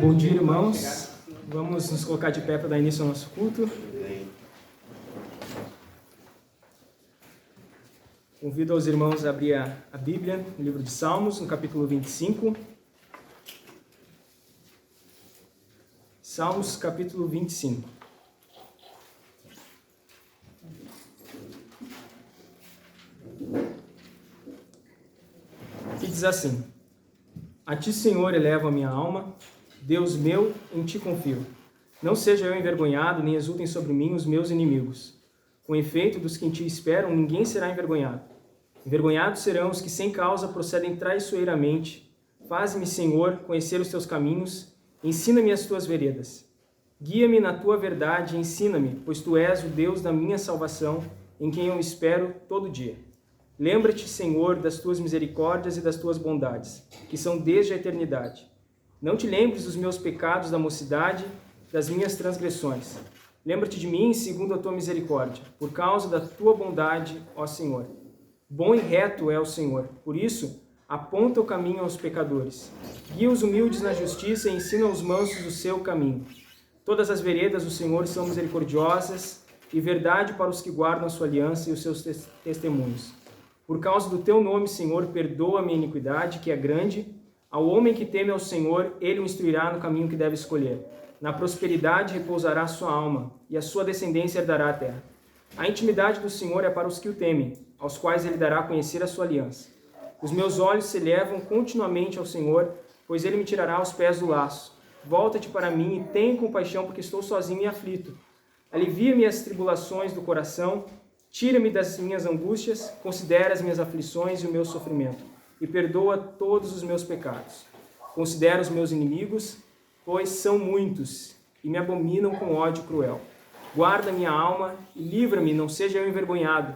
Bom dia, irmãos. Vamos nos colocar de pé para dar início ao nosso culto. Convido os irmãos a abrir a Bíblia, no livro de Salmos, no capítulo 25. Salmos, capítulo 25. Que diz assim: A ti, Senhor, elevo a minha alma, Deus meu, em ti confio. Não seja eu envergonhado, nem exultem sobre mim os meus inimigos. Com efeito, dos que em ti esperam, ninguém será envergonhado. Envergonhados serão os que sem causa procedem traiçoeiramente. Faze-me, Senhor, conhecer os teus caminhos, ensina-me as tuas veredas. Guia-me na tua verdade e ensina-me, pois tu és o Deus da minha salvação, em quem eu espero todo dia. Lembra-te, Senhor, das tuas misericórdias e das tuas bondades, que são desde a eternidade. Não te lembres dos meus pecados da mocidade, das minhas transgressões. Lembra-te de mim segundo a tua misericórdia, por causa da tua bondade, ó Senhor. Bom e reto é o Senhor, por isso, aponta o caminho aos pecadores. Guia os humildes na justiça e ensina aos mansos o seu caminho. Todas as veredas do Senhor são misericordiosas e verdade para os que guardam a sua aliança e os seus testemunhos. Por causa do teu nome, Senhor, perdoa a minha iniquidade, que é grande. Ao homem que teme ao Senhor, ele o instruirá no caminho que deve escolher. Na prosperidade repousará a sua alma, e a sua descendência herdará a terra. A intimidade do Senhor é para os que o temem, aos quais ele dará a conhecer a sua aliança. Os meus olhos se elevam continuamente ao Senhor, pois ele me tirará os pés do laço. Volta-te para mim e tenha compaixão, porque estou sozinho e aflito. Alivia-me as tribulações do coração, tira-me das minhas angústias, considera as minhas aflições e o meu sofrimento, e perdoa todos os meus pecados. Considera os meus inimigos, pois são muitos, e me abominam com ódio cruel. Guarda minha alma e livra-me, não seja eu envergonhado,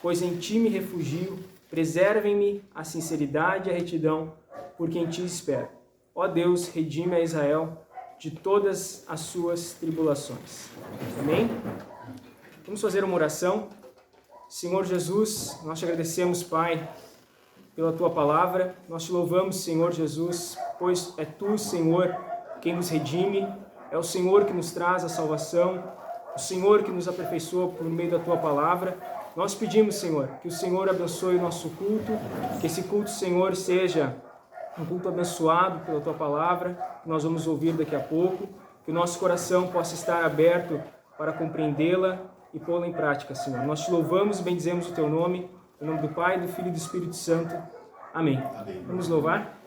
pois em ti me refugio. Preservem-me a sinceridade e a retidão, porque em ti espero. Ó Deus, redime a Israel de todas as suas tribulações. Amém? Vamos fazer uma oração. Senhor Jesus, nós te agradecemos, Pai, pela tua palavra. Nós te louvamos, Senhor Jesus, pois é tu, Senhor, quem nos redime, é o Senhor que nos traz a salvação, o Senhor que nos aperfeiçoa por meio da tua palavra. Nós pedimos, Senhor, que o Senhor abençoe o nosso culto, que esse culto, Senhor, seja um culto abençoado pela tua palavra, que nós vamos ouvir daqui a pouco, que o nosso coração possa estar aberto para compreendê-la e pô-la em prática, Senhor. Nós te louvamos e bendizemos o teu nome, em nome do Pai, do Filho e do Espírito Santo. Amém. Amém. Vamos louvar?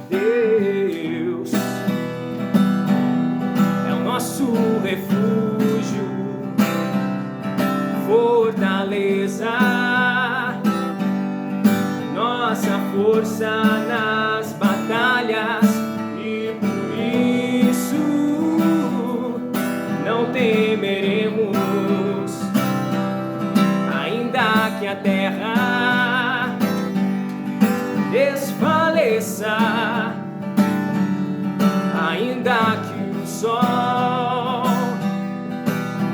Deus é o nosso refúgio, fortaleza, nossa força nas batalhas, e por isso não temeremos, ainda que a terra desfaleça, ainda que o sol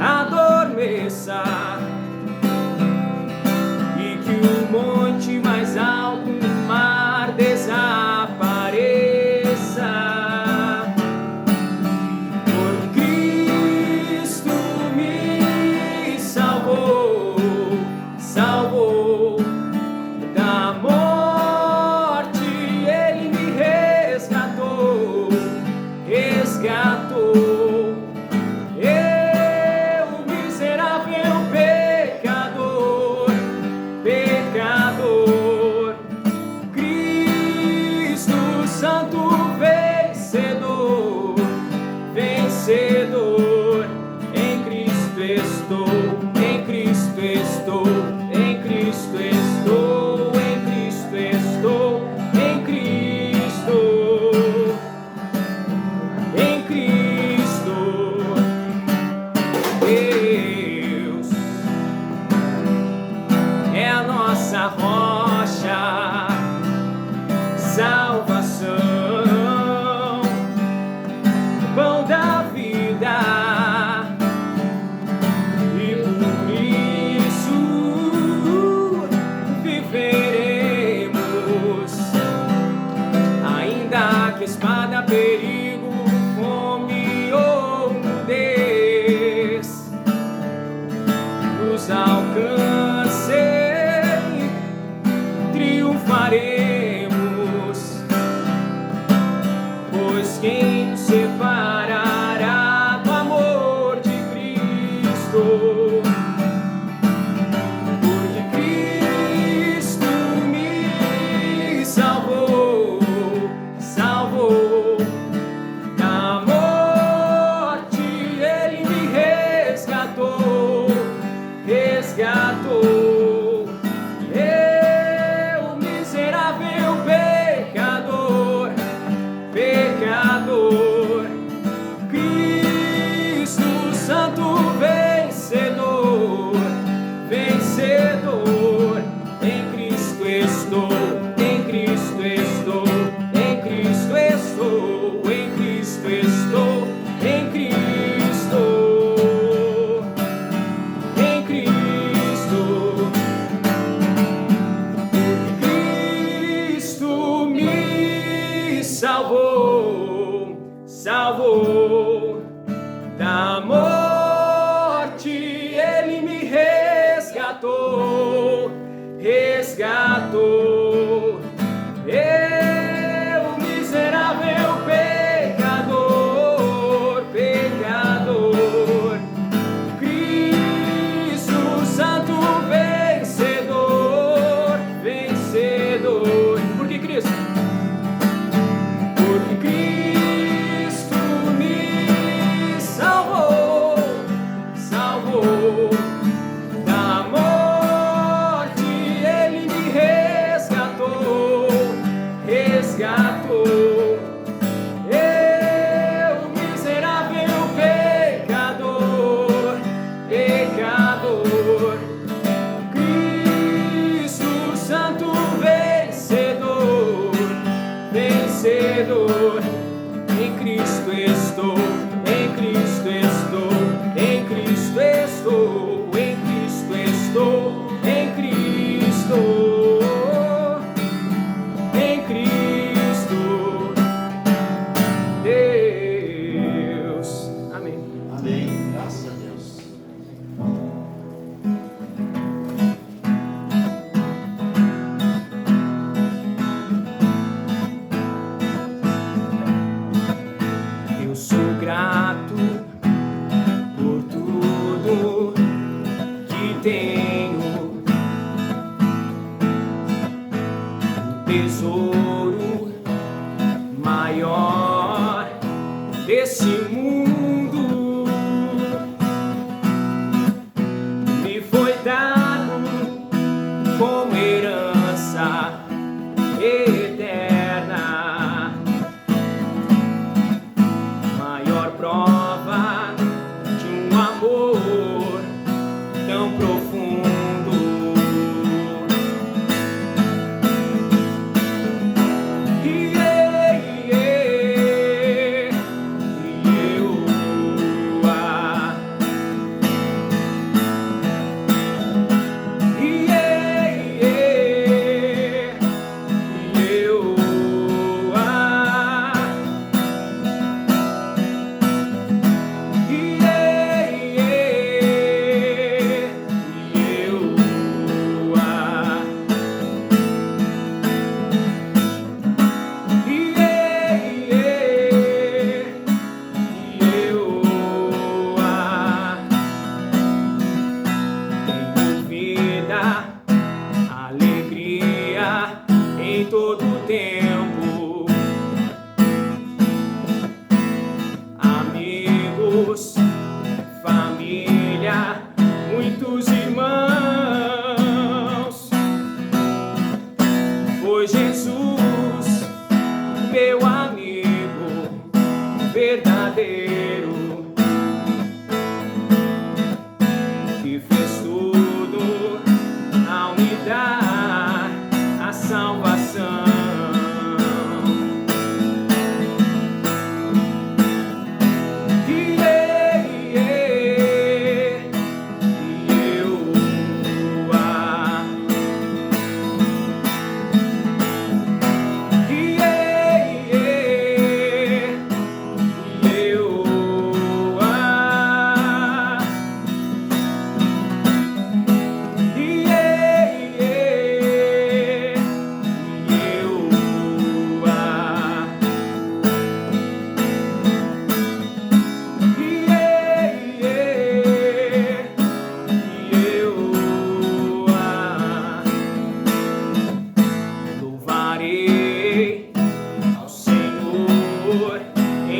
adormeça e que o monte mais alto no mar desapareça. Por Cristo me salvou, salvou da morte, ele me resgatou, resgatou. Vencedor, em Cristo estou, em Cristo estou, em Cristo estou, em Cristo estou, em Cristo, em Cristo. Deus é a nossa rocha, salvação. fraca espada, perigo, fome ou nudez nos alcance, triunfaremos, pois quem nos separará do amor de Cristo? Porque Cristo me salvou, salvou da morte, Ele me resgatou, resgatou. Eu, miserável pecador, pecador, Cristo Santo vencedor, vencedor, em Cristo estou, em Cristo estou, em Cristo estou, em Cristo estou, em Cristo, em Cristo. Cristo me salvou, salvou da morte, Ele me resgatou, resgatou. Eu, miserável pecador, pecador, Cristo Santo vencedor, vencedor. Por que Cristo? Porque Cristo me salvou, salvou da morte, Ele me resgatou, resgatou. Eu, miserável pecador, pecador, Cristo Santo vencedor, vencedor, em Cristo estou, em Cristo estou, em Cristo estou, em Cristo estou, em Cristo, em Cristo, Deus. Amém. Amém. Graças a Deus. Eu sou grato por tudo que tenho, o tesouro maior desse mundo me foi dado como herança eterna. Maior prova de um amor tão profundo. E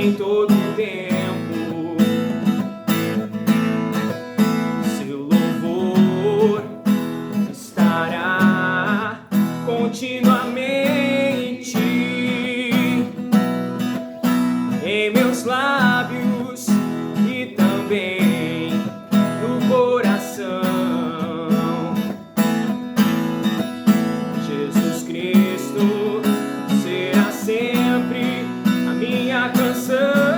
em todo tempo. Seu louvor estará continuamente em meus lábios e também no coração. Jesus Cristo será sempre a minha canção.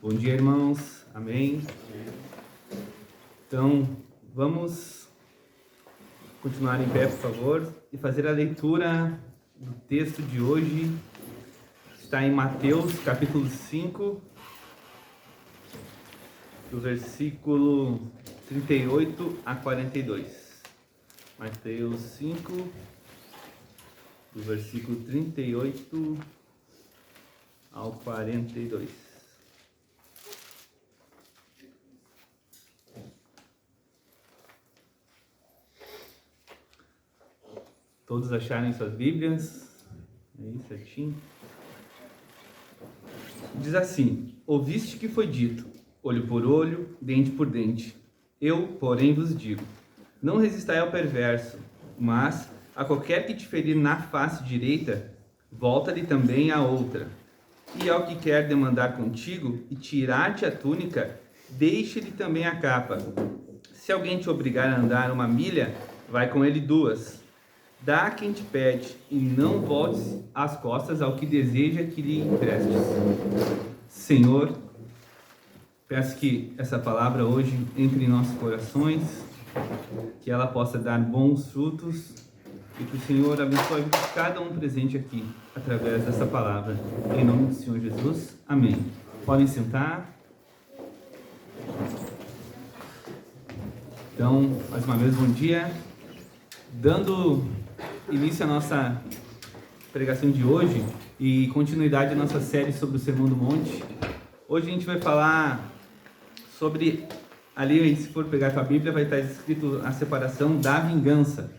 Bom dia, irmãos. Amém. Então, vamos continuar em pé, por favor, e fazer a leitura do texto de hoje. Está em Mateus, capítulo 5, do versículo 38 a 42. Mateus 5, do versículo 38 ao 42. Todos acharem suas Bíblias? Aí, certinho. Diz assim: ouviste que foi dito, olho por olho, dente por dente. Eu, porém, vos digo, não resistai ao perverso, mas a qualquer que te ferir na face direita, volta-lhe também a outra. E ao que quer demandar contigo e tirar-te a túnica, deixe-lhe também a capa. Se alguém te obrigar a andar 1 milha, vai com ele 2. Dá a quem te pede, e não voltes as costas ao que deseja que lhe emprestes. Senhor, peço que essa palavra hoje entre em nossos corações, que ela possa dar bons frutos, e que o Senhor abençoe a vida de cada um presente aqui, através dessa palavra. Em nome do Senhor Jesus, amém. Podem sentar. Então, mais uma vez, bom dia. Dando início à nossa pregação de hoje e continuidade à nossa série sobre o Sermão do Monte. Hoje a gente vai falar sobre, ali se for pegar a tua Bíblia, vai estar escrito a separação da vingança,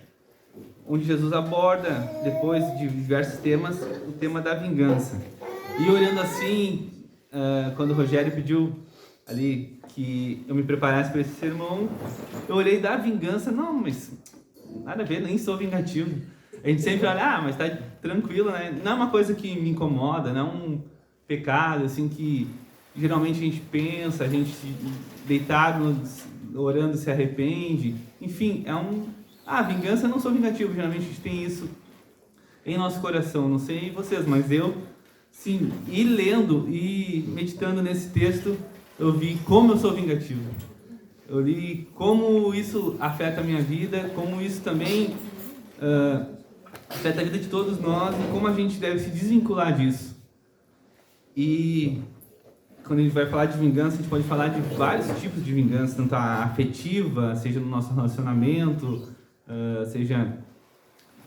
onde Jesus aborda, depois de diversos temas, o tema da vingança. E olhando assim, quando o Rogério pediu ali que eu me preparasse para esse sermão, eu olhei da vingança, não, mas nada a ver, nem sou vingativo. A gente sempre olha, mas tá tranquilo, né? Não é uma coisa que me incomoda, não é um pecado, assim, que geralmente a gente pensa, a gente deitado, orando, se arrepende. Enfim, vingança, eu não sou vingativo, geralmente a gente tem isso em nosso coração. Não sei vocês, mas eu, sim, e lendo e meditando nesse texto, eu vi como eu sou vingativo. Eu li como isso afeta a minha vida, como isso também afeta a vida de todos nós e como a gente deve se desvincular disso. E quando a gente vai falar de vingança, a gente pode falar de vários tipos de vingança, tanto a afetiva, seja no nosso relacionamento, seja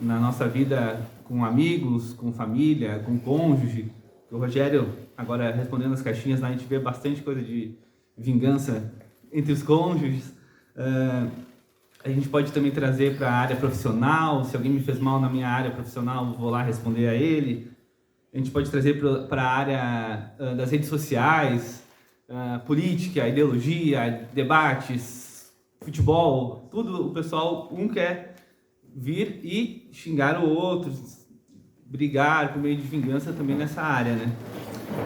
na nossa vida com amigos, com família, com cônjuge. O Rogério, agora respondendo as caixinhas, lá a gente vê bastante coisa de vingança entre os cônjuges. A gente pode também trazer para a área profissional. Se alguém me fez mal na minha área profissional, eu vou lá responder a ele. A gente pode trazer para a área das redes sociais, política, ideologia, debates, futebol, tudo. O pessoal, quer vir e xingar o outro, brigar por meio de vingança também nessa área, né?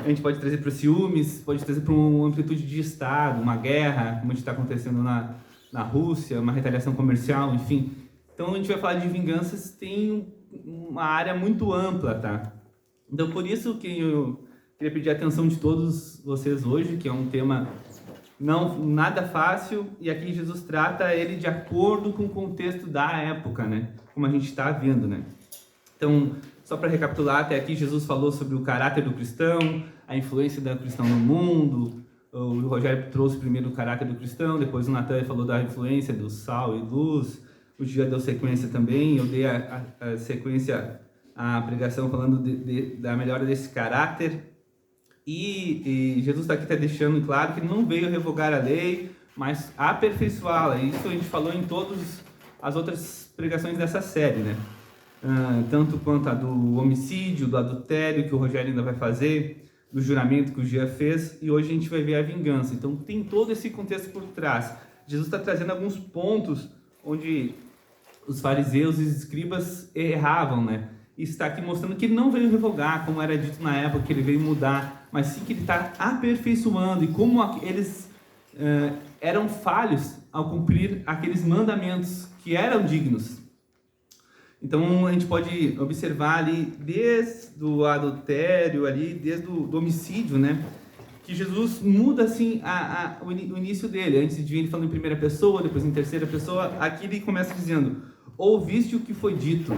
A gente pode trazer para os ciúmes, pode trazer para uma amplitude de Estado, uma guerra, como está acontecendo na Rússia, uma retaliação comercial, enfim. Então a gente vai falar de vinganças, tem uma área muito ampla, tá? Então por isso que Queria pedir a atenção de todos vocês hoje, que é um tema nada fácil, e aqui Jesus trata ele de acordo com o contexto da época, né? Como a gente está vendo, né? Então, só para recapitular, até aqui Jesus falou sobre o caráter do cristão, a influência do cristão no mundo. O Rogério trouxe primeiro o caráter do cristão, depois o Natan falou da influência do sal e luz. O Gia deu sequência também, eu dei a sequência à pregação falando da melhora desse caráter. E Jesus aqui está deixando claro que não veio revogar a lei, mas aperfeiçoá-la. Isso a gente falou em todas as outras pregações dessa série, né? Tanto quanto a do homicídio, do adultério, que o Rogério ainda vai fazer, do juramento que o Gia fez, e hoje a gente vai ver a vingança. Então tem todo esse contexto por trás. Jesus está trazendo alguns pontos onde os fariseus e os escribas erravam, né? E está aqui mostrando que ele não veio revogar, como era dito na época, que ele veio mudar, mas sim que ele está aperfeiçoando, e como eles eram falhos ao cumprir aqueles mandamentos que eram dignos. Então a gente pode observar ali, desde o adultério, ali, desde o homicídio, né? Que Jesus muda assim o início dele. Antes de vir ele falando em primeira pessoa, depois em terceira pessoa, aqui ele começa dizendo: ouviste o que foi dito.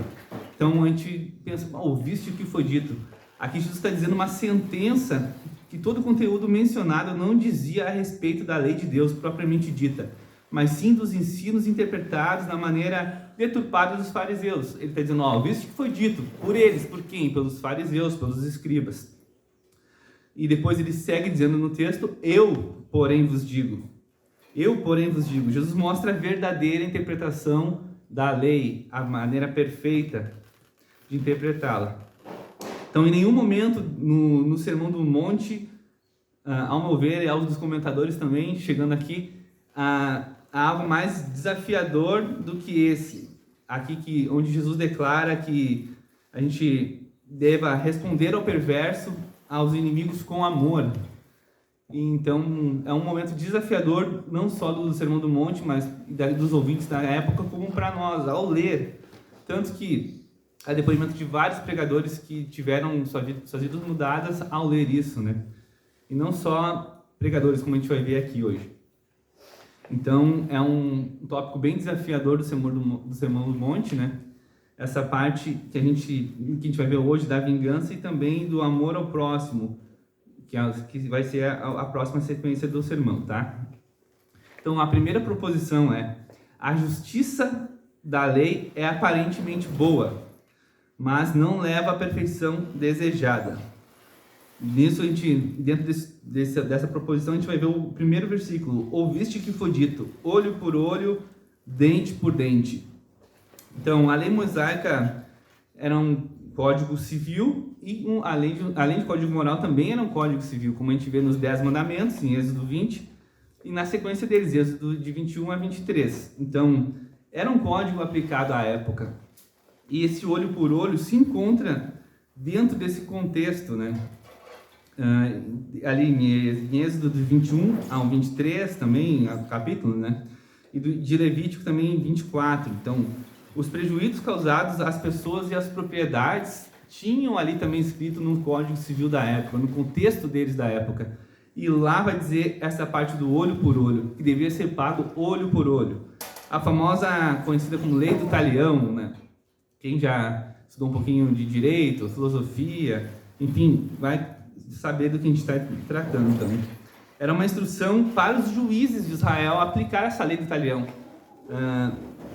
Então a gente pensa, ouviste o que foi dito. Aqui Jesus está dizendo uma sentença que todo o conteúdo mencionado não dizia a respeito da lei de Deus propriamente dita, mas sim dos ensinos interpretados da maneira deturpada dos fariseus. Ele está dizendo, ouviste o que foi dito por eles, por quem? Pelos fariseus, pelos escribas. E depois ele segue dizendo no texto, eu, porém, vos digo. Eu, porém, vos digo. Jesus mostra a verdadeira interpretação da lei, a maneira perfeita de interpretá-la. Então, em nenhum momento no Sermão do Monte, ao meu ver, e aos dos comentadores também, chegando aqui, há algo mais desafiador do que esse. Aqui onde Jesus declara que a gente deva responder ao perverso, aos inimigos com amor. E, então, é um momento desafiador, não só do Sermão do Monte, mas dos ouvintes da época, como para nós, ao ler. Tanto que há depoimento de vários pregadores que tiveram suas vidas mudadas ao ler isso, né? E não só pregadores, como a gente vai ver aqui hoje. Então, é um tópico bem desafiador do Sermão do Monte, né? Essa parte que a gente vai ver hoje da vingança e também do amor ao próximo, que vai ser a próxima sequência do sermão, tá? Então, a primeira proposição é: a justiça da lei é aparentemente boa, mas não leva à perfeição desejada. Nisso, dentro dessa proposição, a gente vai ver o primeiro versículo. Ouviste que foi dito, olho por olho, dente por dente. Então, a lei mosaica era um código civil e, além de código moral, também era um código civil, como a gente vê nos 10 mandamentos, em Êxodo 20, e na sequência deles, Êxodo de 21 a 23. Então, era um código aplicado à época. E esse olho por olho se encontra dentro desse contexto, né? Ali em Êxodo de 21 ao 23 também, o capítulo, né? E de Levítico também 24. Então, os prejuízos causados às pessoas e às propriedades tinham ali também escrito no Código Civil da época, no contexto deles da época. E lá vai dizer essa parte do olho por olho, que devia ser pago olho por olho. A famosa, conhecida como Lei do Talião, né? Quem já estudou um pouquinho de direito, filosofia, enfim, vai saber do que a gente está tratando também. Era uma instrução para os juízes de Israel aplicar essa lei do talião.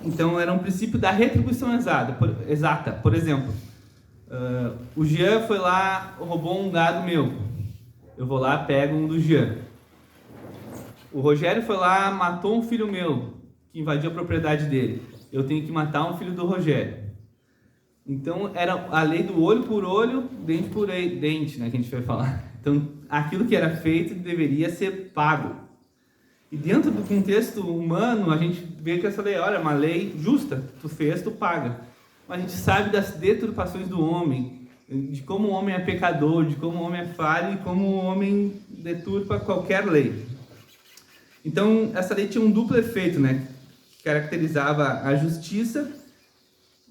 Então, era um princípio da retribuição exata. Por exemplo, o Jean foi lá, roubou um gado meu. Eu vou lá, pego um do Jean. O Rogério foi lá, matou um filho meu, que invadiu a propriedade dele. Eu tenho que matar um filho do Rogério. Então, era a lei do olho por olho, dente por dente, né, que a gente vai falar. Então, aquilo que era feito deveria ser pago. E dentro do contexto humano, a gente vê que essa lei, olha, é uma lei justa. Tu fez, tu paga. Mas a gente sabe das deturpações do homem, de como o homem é pecador, de como o homem é falho e como o homem deturpa qualquer lei. Então, essa lei tinha um duplo efeito, né? Que caracterizava a justiça,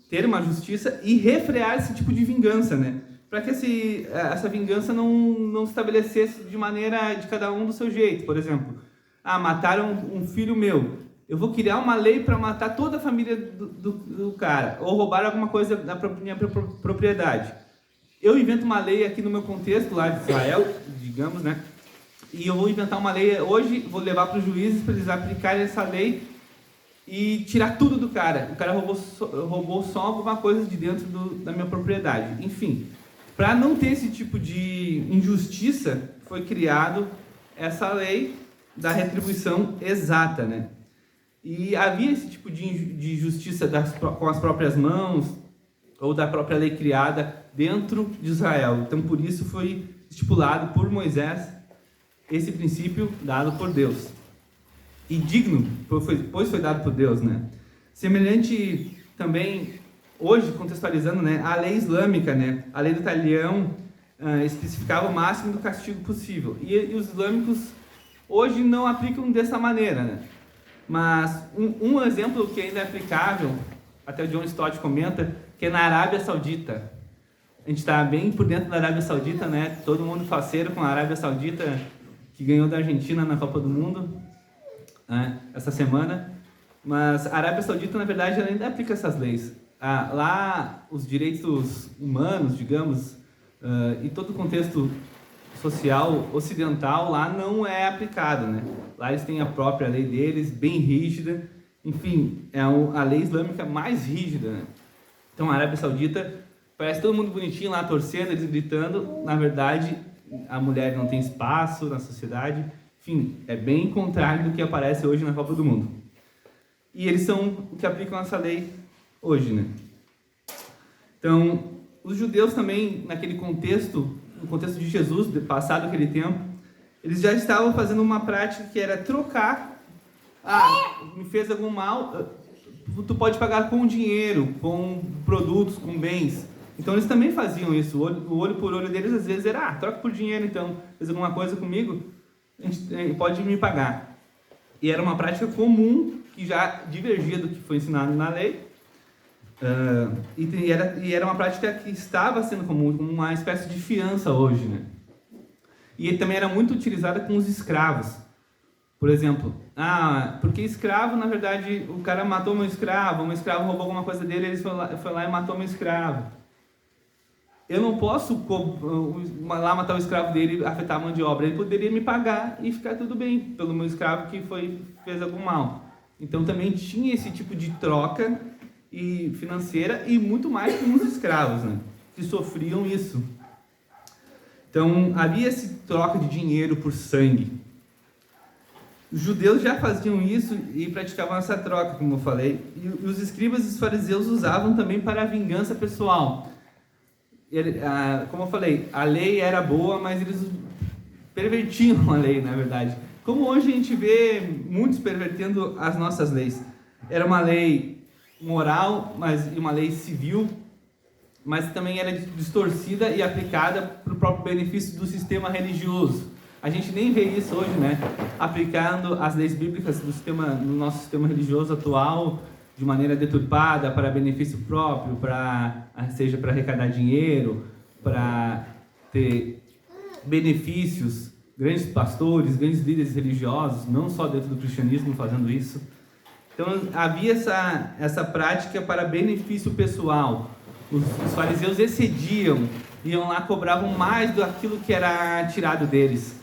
ter uma justiça e refrear esse tipo de vingança, né? para que essa vingança não se estabelecesse de maneira de cada um do seu jeito. Por exemplo, mataram um filho meu, eu vou criar uma lei para matar toda a família do cara, ou roubar alguma coisa da minha propriedade. Eu invento uma lei aqui no meu contexto, lá de Israel, digamos, né? E eu vou inventar uma lei hoje, vou levar para os juízes para eles aplicarem essa lei e tirar tudo do cara. O cara roubou só alguma coisa de dentro da minha propriedade. Enfim, para não ter esse tipo de injustiça, foi criado essa lei da retribuição exata, né? E havia esse tipo de justiça com as próprias mãos, ou da própria lei criada dentro de Israel. Então, por isso foi estipulado por Moisés esse princípio dado por Deus. E digno, pois foi dado por Deus, né? Semelhante também, hoje, contextualizando, né, a lei islâmica, né? A lei do talião especificava o máximo do castigo possível. E os islâmicos hoje não aplicam dessa maneira, né? Mas um exemplo que ainda é aplicável, até o John Stott comenta, que é na Arábia Saudita. A gente está bem por dentro da Arábia Saudita, né? Todo mundo faceiro com a Arábia Saudita, que ganhou da Argentina na Copa do Mundo, né, essa semana. Mas a Arábia Saudita, na verdade, ela ainda aplica essas leis. Lá, os direitos humanos, digamos, e todo o contexto social ocidental lá não é aplicado, né? Lá eles têm a própria lei deles, bem rígida. Enfim, é a lei islâmica mais rígida, né? Então, a Arábia Saudita, parece todo mundo bonitinho lá, torcendo, eles gritando. Na verdade, a mulher não tem espaço na sociedade. Enfim, é bem contrário do que aparece hoje na Copa do Mundo. E eles são o que aplicam essa lei hoje, né? Então, os judeus também, naquele contexto, no contexto de Jesus, passado aquele tempo, eles já estavam fazendo uma prática que era trocar. Me fez algum mal, tu pode pagar com dinheiro, com produtos, com bens. Então eles também faziam isso. O olho por olho deles às vezes era, troca por dinheiro, então fez alguma coisa comigo, a gente pode me pagar. E era uma prática comum que já divergia do que foi ensinado na lei. E era uma prática que estava sendo comum, como uma espécie de fiança hoje, né? E ele também era muito utilizada com os escravos. Por exemplo, porque escravo, na verdade, o cara matou meu escravo roubou alguma coisa dele, ele foi lá e matou meu escravo. Eu não posso lá matar o escravo dele e afetar a mão de obra. Ele poderia me pagar e ficar tudo bem pelo meu escravo que fez algum mal. Então também tinha esse tipo de troca financeira e muito mais com os escravos, né, que sofriam isso. Então havia essa troca de dinheiro por sangue. Os judeus já faziam isso e praticavam essa troca, como eu falei. E os escribas e os fariseus usavam também para a vingança pessoal. Como eu falei, a lei era boa, mas eles pervertiam a lei, na verdade. Como hoje a gente vê muitos pervertendo as nossas leis. Era uma lei moral, e uma lei civil, mas também era distorcida e aplicada para o próprio benefício do sistema religioso. A gente nem vê isso hoje, né? Aplicando as leis bíblicas no nosso sistema religioso atual de maneira deturpada para benefício próprio, seja para arrecadar dinheiro, para ter benefícios, grandes pastores, grandes líderes religiosos, não só dentro do cristianismo fazendo isso. Então havia essa prática para benefício pessoal. Os fariseus excediam, iam lá, cobravam mais daquilo que era tirado deles.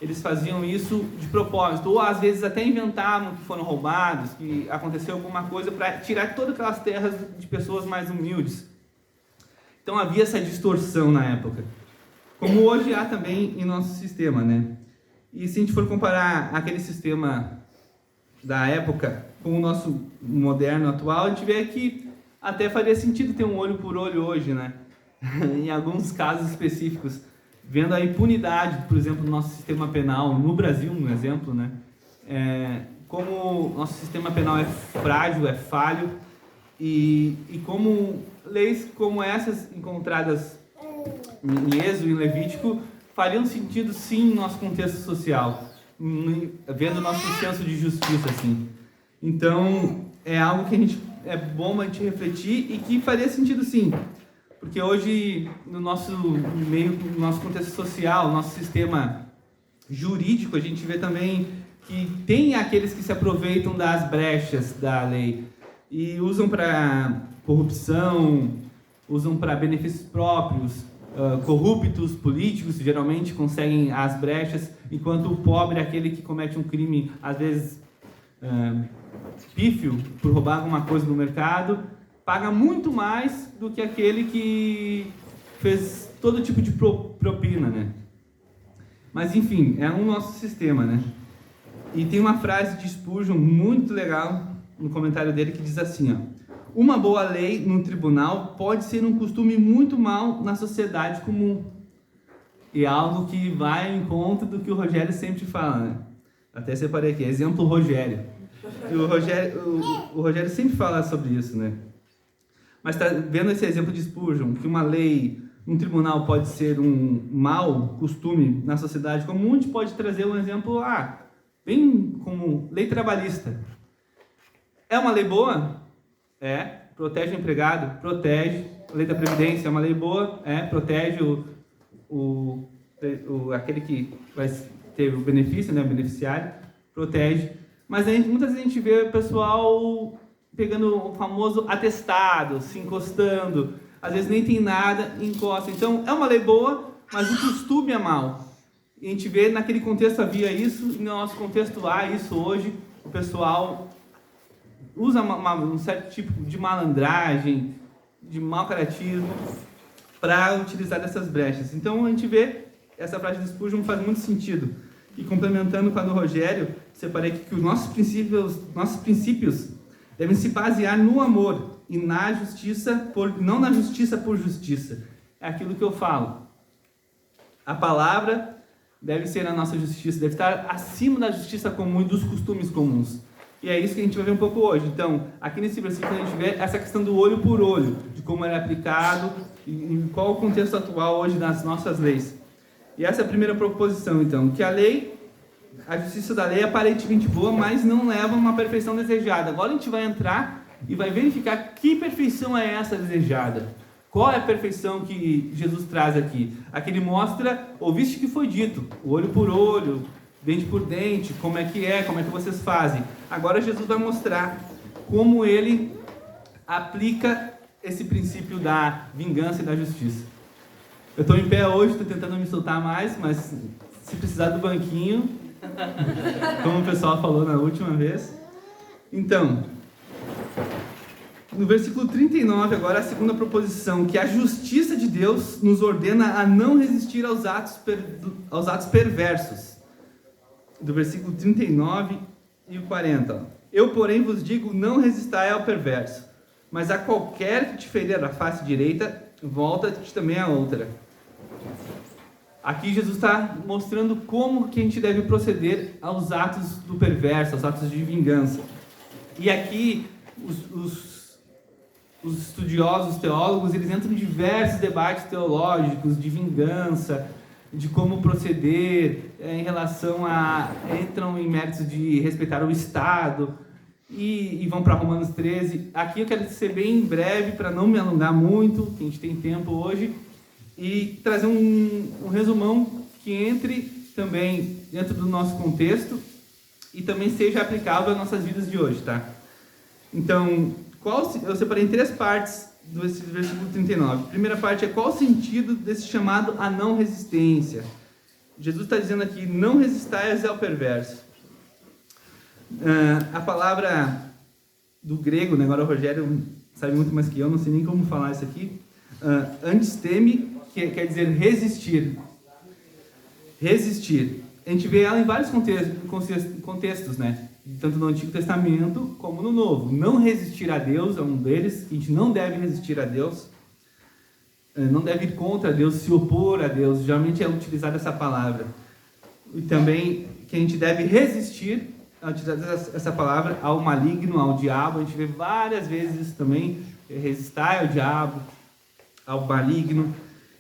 Eles faziam isso de propósito, ou às vezes até inventavam que foram roubados, que aconteceu alguma coisa para tirar todas aquelas terras de pessoas mais humildes. Então havia essa distorção na época, como hoje há também em nosso sistema, né? E se a gente for comparar aquele sistema da época com o nosso moderno atual, a gente vê que até faria sentido ter um olho por olho hoje, né? Em alguns casos específicos. Vendo a impunidade, por exemplo, do nosso sistema penal, no Brasil, um exemplo, né? Como o nosso sistema penal é frágil, é falho, e como leis como essas encontradas em Êxodo e em Levítico fariam sentido, sim, no nosso contexto social, vendo o nosso senso de justiça, assim. Então, é algo que é bom a gente refletir e que faria sentido, sim. Porque hoje, no nosso meio, no nosso contexto social, no nosso sistema jurídico, a gente vê também que tem aqueles que se aproveitam das brechas da lei e usam para corrupção, usam para benefícios próprios, corruptos políticos geralmente conseguem as brechas, enquanto o pobre é aquele que comete um crime, às vezes pífio, por roubar alguma coisa no mercado, paga muito mais do que aquele que fez todo tipo de propina, né? Mas enfim, é um nosso sistema, né? E tem uma frase de Spurgeon muito legal no comentário dele que diz assim, ó: uma boa lei no tribunal pode ser um costume muito mau na sociedade comum. E é algo que vai em conta do que o Rogério sempre fala, né? Até separei aqui, exemplo Rogério. E o Rogério sempre fala sobre isso, né? Mas tá vendo esse exemplo de Spurgeon, que uma lei no tribunal pode ser um mau costume na sociedade comum, a gente pode trazer um exemplo, bem como lei trabalhista. É uma lei boa? É. Protege o empregado? Protege. A lei da Previdência é uma lei boa? É. Protege aquele que vai ter o benefício, né, o beneficiário? Protege. Mas muitas vezes a gente vê o pessoal pegando o famoso atestado, se encostando, às vezes nem tem nada, encosta. Então, é uma lei boa, mas o costume é mau. E a gente vê, naquele contexto havia isso, e no nosso contexto há isso hoje. O pessoal usa um certo tipo de malandragem, de mau caratismo, para utilizar dessas brechas. Então, a gente vê, essa frase de Spurgeon faz muito sentido. E complementando com a do Rogério, separei aqui que os nossos princípios devem se basear no amor e na justiça, não na justiça por justiça. É aquilo que eu falo. A palavra deve ser a nossa justiça, deve estar acima da justiça comum e dos costumes comuns. E é isso que a gente vai ver um pouco hoje. Então, aqui nesse versículo a gente vê essa questão do olho por olho, de como ele é aplicado e qual o contexto atual hoje das nossas leis. E essa é a primeira proposição, então, que a justiça da lei é aparentemente boa, mas não leva a uma perfeição desejada. Agora a gente vai entrar e vai verificar que perfeição é essa desejada. Qual é a perfeição que Jesus traz aqui? Aqui ele mostra, ouviste que foi dito, olho por olho, dente por dente, como é que vocês fazem. Agora Jesus vai mostrar como ele aplica esse princípio da vingança e da justiça. Eu estou em pé hoje, estou tentando me soltar mais, mas se precisar do banquinho, como o pessoal falou na última vez. Então, no versículo 39, agora a segunda proposição, que a justiça de Deus nos ordena a não resistir aos atos perversos. Do versículo 39 e o 40. Eu, porém, vos digo, não resistai ao perverso, mas a qualquer que te ferir a face direita, volta-te também a outra. Aqui Jesus está mostrando como que a gente deve proceder aos atos do perverso, aos atos de vingança. E aqui os estudiosos, os teólogos, eles entram em diversos debates teológicos de vingança, de como proceder em relação entram em méritos de respeitar o Estado e vão para Romanos 13. Aqui eu quero ser bem breve para não me alongar muito, que a gente tem tempo hoje, e trazer um resumão que entre também dentro do nosso contexto e também seja aplicável às nossas vidas de hoje, tá? Então, eu separei em 3 partes desse versículo 39. A primeira parte é qual o sentido desse chamado à não resistência. Jesus está dizendo aqui, não resistais ao perverso. A palavra do grego, né, agora o Rogério sabe muito mais que eu, não sei nem como falar isso aqui. Antisteme, que quer dizer resistir. Resistir. A gente vê ela em vários contextos, né? Tanto no Antigo Testamento como no Novo. Não resistir a Deus é um deles. A gente não deve resistir a Deus. Não deve ir contra Deus, se opor a Deus. Geralmente é utilizada essa palavra. E também que a gente deve resistir, utilizar essa palavra, ao maligno, ao diabo. A gente vê várias vezes isso também. Resistar ao diabo, ao maligno.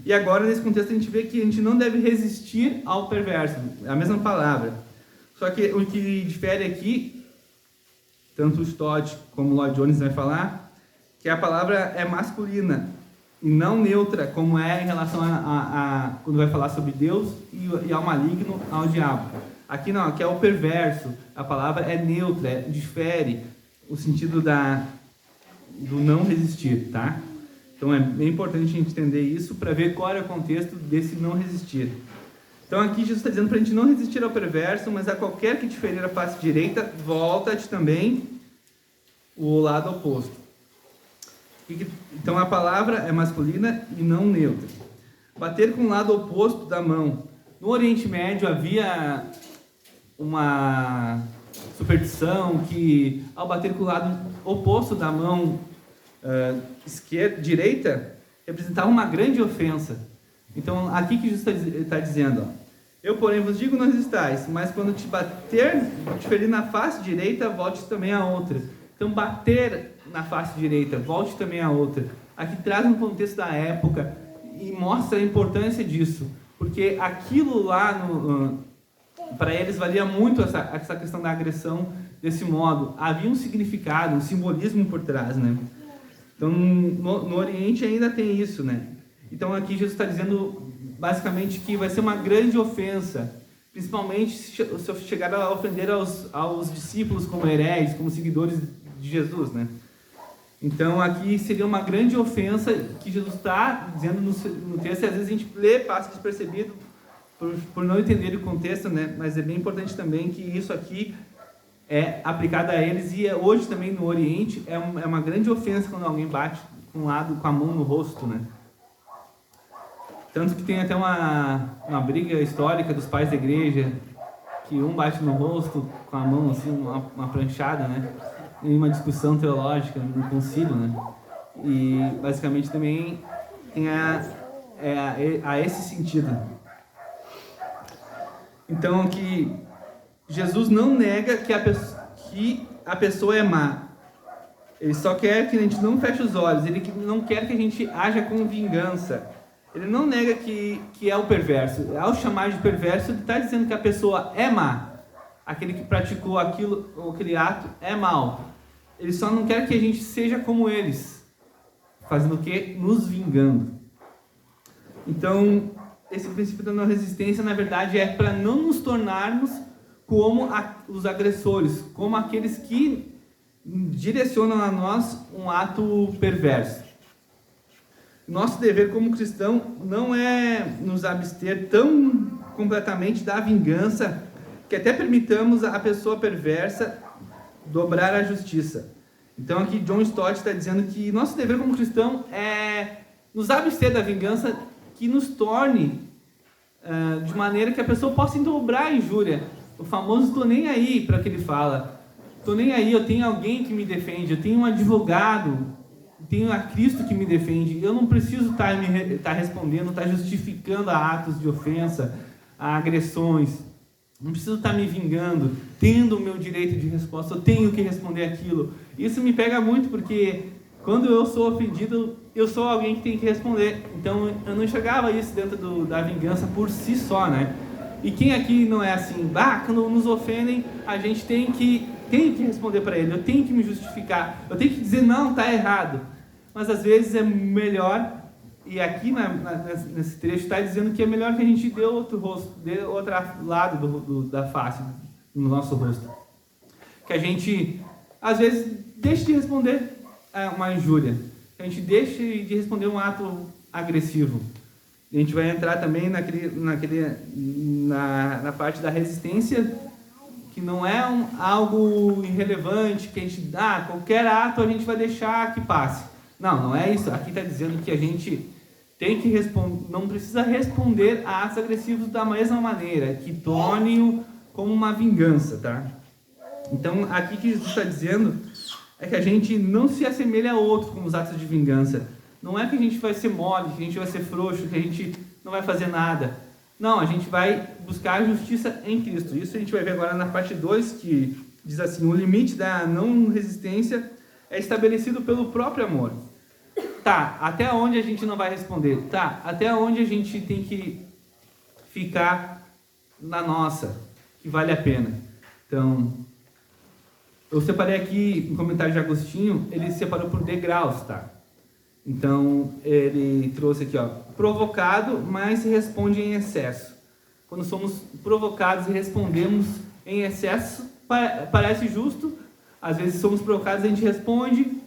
E agora, nesse contexto, a gente vê que a gente não deve resistir ao perverso. É a mesma palavra. Só que o que difere aqui, tanto o Stott como o Lloyd Jones vai falar, que a palavra é masculina. e não neutra, como é em relação a quando vai falar sobre Deus e ao maligno, ao diabo. Aqui não, aqui é o perverso. A palavra é neutra, difere o sentido do não resistir, tá? Então é bem importante a gente entender isso para ver qual é o contexto desse não resistir. Então aqui Jesus está dizendo para a gente não resistir ao perverso, mas a qualquer que te ferir a face direita, volta-te também o lado oposto. Então a palavra é masculina e não neutra. Bater com o lado oposto da mão. No Oriente Médio havia uma superstição que ao bater com o lado oposto da mão direita, representava uma grande ofensa. Então aqui que Jesus está dizendo, ó, eu porém vos digo, não resistais, mas quando te ferir na face direita, volte também a outra. Então bater na face direita, volte também a outra. Aqui traz um contexto da época e mostra a importância disso, porque aquilo lá para eles valia muito essa questão da agressão desse modo. Havia um significado, um simbolismo por trás, né? Então no Oriente ainda tem isso, né? Então aqui Jesus está dizendo basicamente que vai ser uma grande ofensa, principalmente se eu chegar a ofender aos discípulos como heréis, como seguidores de Jesus, né? Então aqui seria uma grande ofensa que Jesus está dizendo no texto, e às vezes a gente lê, passa despercebido por não entender o contexto, né? Mas é bem importante também que isso aqui é aplicado a eles, e hoje também no Oriente é uma grande ofensa quando alguém bate com a mão no rosto, né? Tanto que tem até uma briga histórica dos pais da igreja, que um bate no rosto com a mão assim, uma pranchada, né? Em uma discussão teológica, no concílio, né? E basicamente também tem a esse sentido. Então aqui Jesus não nega que a pessoa é má. Ele só quer que a gente não feche os olhos. Ele não quer que a gente haja com vingança. Ele não nega que é o perverso. Ao chamar de perverso, ele está dizendo que a pessoa é má. Aquele que praticou aquele ato é mau. Ele só não quer que a gente seja como eles. Fazendo o quê? Nos vingando. Então, esse princípio da não resistência, na verdade, é para não nos tornarmos como os agressores, como aqueles que direcionam a nós um ato perverso. Nosso dever como cristão não é nos abster tão completamente da vingança que até permitamos a pessoa perversa dobrar a justiça. Então aqui John Stott está dizendo que nosso dever como cristão é nos abster da vingança que nos torne de maneira que a pessoa possa dobrar a injúria. O famoso "tô nem aí" para que ele fala. Tô nem aí, eu tenho alguém que me defende, eu tenho um advogado, tenho a Cristo que me defende. Eu não preciso estar respondendo, estar justificando a atos de ofensa, a agressões. Não preciso estar me vingando, tendo o meu direito de resposta, eu tenho que responder aquilo. Isso me pega muito, porque quando eu sou ofendido, eu sou alguém que tem que responder. Então eu não enxergava isso dentro da vingança por si só, né? E quem aqui não é assim? Quando nos ofendem, a gente tem que responder para ele, eu tenho que me justificar, eu tenho que dizer não, está errado. Mas às vezes é melhor, e aqui nesse trecho está dizendo que é melhor que a gente dê outro rosto, dê outro lado da face no nosso rosto. Que a gente, às vezes, deixe de responder uma injúria, que a gente deixe de responder um ato agressivo. A gente vai entrar também na parte da resistência, que não é algo irrelevante, que a gente qualquer ato a gente vai deixar que passe. Não é isso. Aqui está dizendo que a gente tem que responder, não precisa responder a atos agressivos da mesma maneira, que torne-o como uma vingança, tá? Então, aqui que Jesus está dizendo é que a gente não se assemelha a outro com os atos de vingança. Não é que a gente vai ser mole, que a gente vai ser frouxo, que a gente não vai fazer nada. Não, a gente vai buscar a justiça em Cristo. Isso a gente vai ver agora na parte 2, que diz assim: o limite da não resistência é estabelecido pelo próprio amor. Até onde a gente não vai responder? Até onde a gente tem que ficar na nossa, que vale a pena. Então, eu separei aqui um comentário de Agostinho, ele separou por degraus, tá? Então, ele trouxe aqui, ó, provocado, mas se responde em excesso. Quando somos provocados e respondemos em excesso, parece justo. Às vezes somos provocados e a gente responde,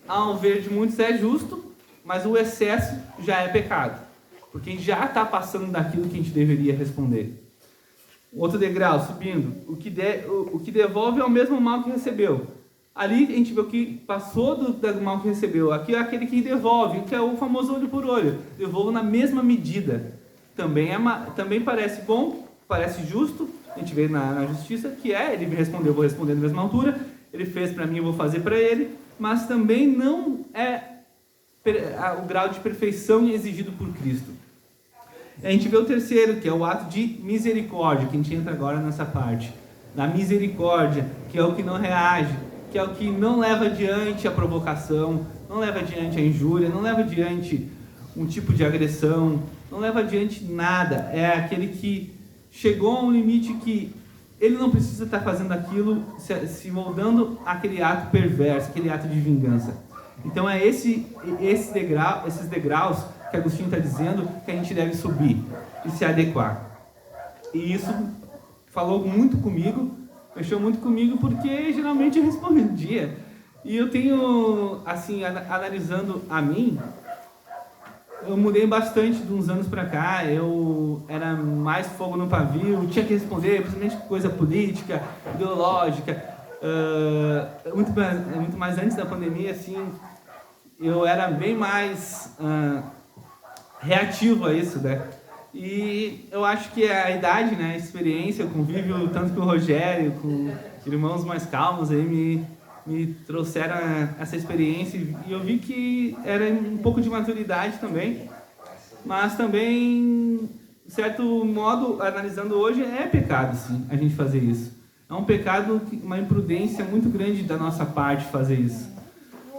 ao ver de muitos é justo, mas o excesso já é pecado, porque a gente já está passando daquilo que a gente deveria responder. Outro degrau, subindo, o que devolve é o mesmo mal que recebeu. Ali a gente vê o que passou do mal que recebeu. Aqui é aquele que devolve, que é o famoso olho por olho. Devolvo na mesma medida. Também parece bom, parece justo. A gente vê na justiça que ele me respondeu, eu vou responder na mesma altura. Ele fez para mim, eu vou fazer para ele. Mas também não é o grau de perfeição exigido por Cristo. A gente vê o terceiro, que é o ato de misericórdia, que a gente entra agora nessa parte. Da misericórdia, que é o que não reage, que é o que não leva adiante a provocação, não leva adiante a injúria, não leva adiante um tipo de agressão, não leva adiante nada. É aquele que chegou a um limite que ele não precisa estar fazendo aquilo, se moldando aquele ato perverso, aquele ato de vingança. Então é esses degraus que Agostinho está dizendo que a gente deve subir e se adequar. E isso falou muito comigo, mexeu muito comigo, porque geralmente eu respondia. E eu tenho, assim, analisando a mim, eu mudei bastante de uns anos para cá. Eu era mais fogo no pavio, tinha que responder, principalmente coisa política, ideológica. Muito mais antes da pandemia, assim, eu era bem mais reativo a isso, né? E eu acho que a idade, né, a experiência, o convívio tanto com o Rogério, com irmãos mais calmos aí me trouxeram essa experiência, e eu vi que era um pouco de maturidade também, mas também, de certo modo, analisando hoje, é pecado, sim, a gente fazer isso. É um pecado, uma imprudência muito grande da nossa parte fazer isso.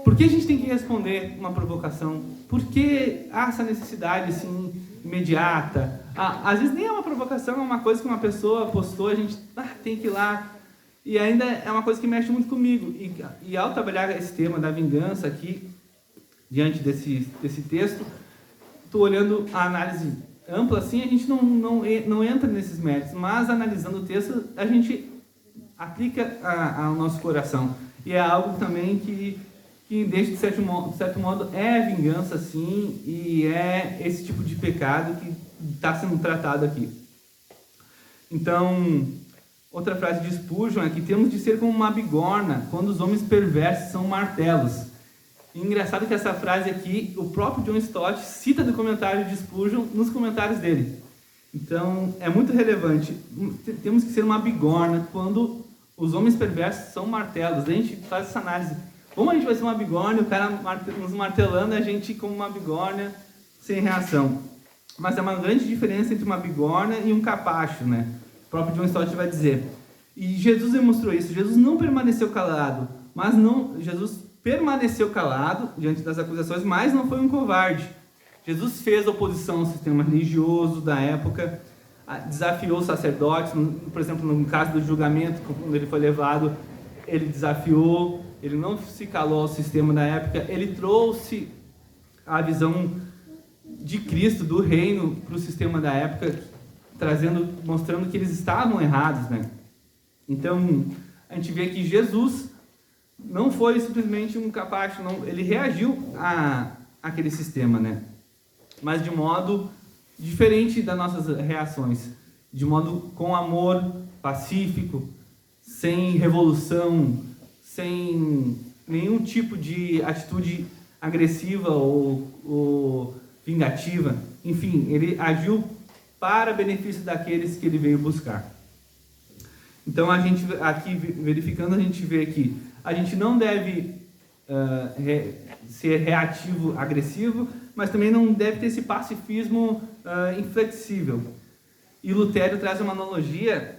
Por que a gente tem que responder uma provocação? Por que há essa necessidade, assim, imediata? Às vezes nem é uma provocação, é uma coisa que uma pessoa postou, a gente tem que ir lá. E ainda é uma coisa que mexe muito comigo. E ao trabalhar esse tema da vingança aqui, diante desse texto, estou olhando a análise ampla, assim, a gente não entra nesses méritos, mas analisando o texto, a gente aplica ao nosso coração. E é algo também que deixa, de certo modo, é vingança, sim, e é esse tipo de pecado que está sendo tratado aqui. Então, outra frase de Spurgeon é que temos de ser como uma bigorna quando os homens perversos são martelos. E engraçado que essa frase aqui, o próprio John Stott cita do comentário de Spurgeon nos comentários dele. Então, é muito relevante. Temos que ser uma bigorna quando os homens perversos são martelos. A gente faz essa análise. Como a gente vai ser uma bigorna, o cara nos martelando, a gente como uma bigorna sem reação. Mas é uma grande diferença entre uma bigorna e um capacho, né? O próprio John Stott vai dizer. E Jesus demonstrou isso. Jesus não permaneceu calado, Jesus permaneceu calado diante das acusações, mas não foi um covarde. Jesus fez oposição ao sistema religioso da época, desafiou os sacerdotes, por exemplo, no caso do julgamento, quando ele foi levado, ele desafiou, ele não se calou ao sistema da época, ele trouxe a visão de Cristo, do reino, para o sistema da época, mostrando que eles estavam errados, né? Então, a gente vê que Jesus não foi simplesmente um capacho, ele reagiu àquele sistema, né? Mas de modo diferente das nossas reações, de modo com amor, pacífico, sem revolução, sem nenhum tipo de atitude agressiva ou vingativa. Enfim, ele agiu para benefício daqueles que ele veio buscar. Então, a gente aqui, verificando, a gente vê que a gente não deve ser reativo, agressivo, mas também não deve ter esse pacifismo inflexível. E Lutero traz uma analogia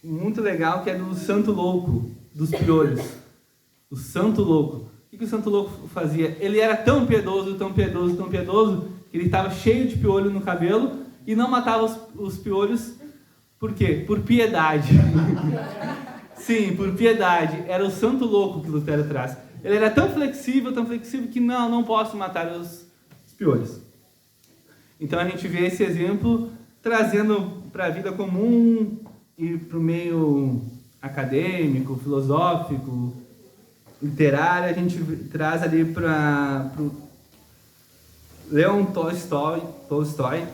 muito legal, que é do santo louco, dos piolhos. O santo louco. O que o santo louco fazia? Ele era tão piedoso, que ele estava cheio de piolho no cabelo e não matava os piolhos. Por quê? Por piedade. Sim, por piedade. Era o santo louco que Lutero traz. Ele era tão flexível que não posso matar os piolhos. Então a gente vê esse exemplo trazendo para a vida comum e para o meio acadêmico, filosófico, literário. A gente traz ali para o Leon Tolstói,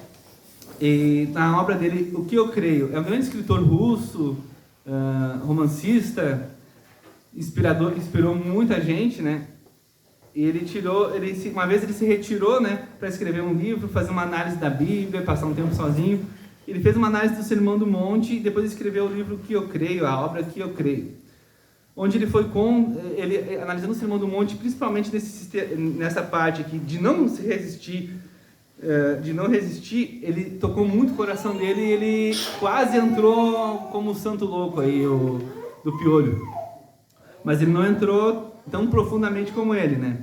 e na obra dele, O que eu creio, é um grande escritor russo, romancista, inspirou muita gente, né? E uma vez ele se retirou, né, para escrever um livro, fazer uma análise da Bíblia, passar um tempo sozinho. Ele fez uma análise do Sermão do Monte e depois escreveu o livro Que eu creio, a obra Que eu creio, onde ele ele analisando o Sermão do Monte, principalmente nessa parte aqui de não se resistir, ele tocou muito o coração dele e ele quase entrou como o santo louco aí, do piolho. Mas ele não entrou tão profundamente como ele, né?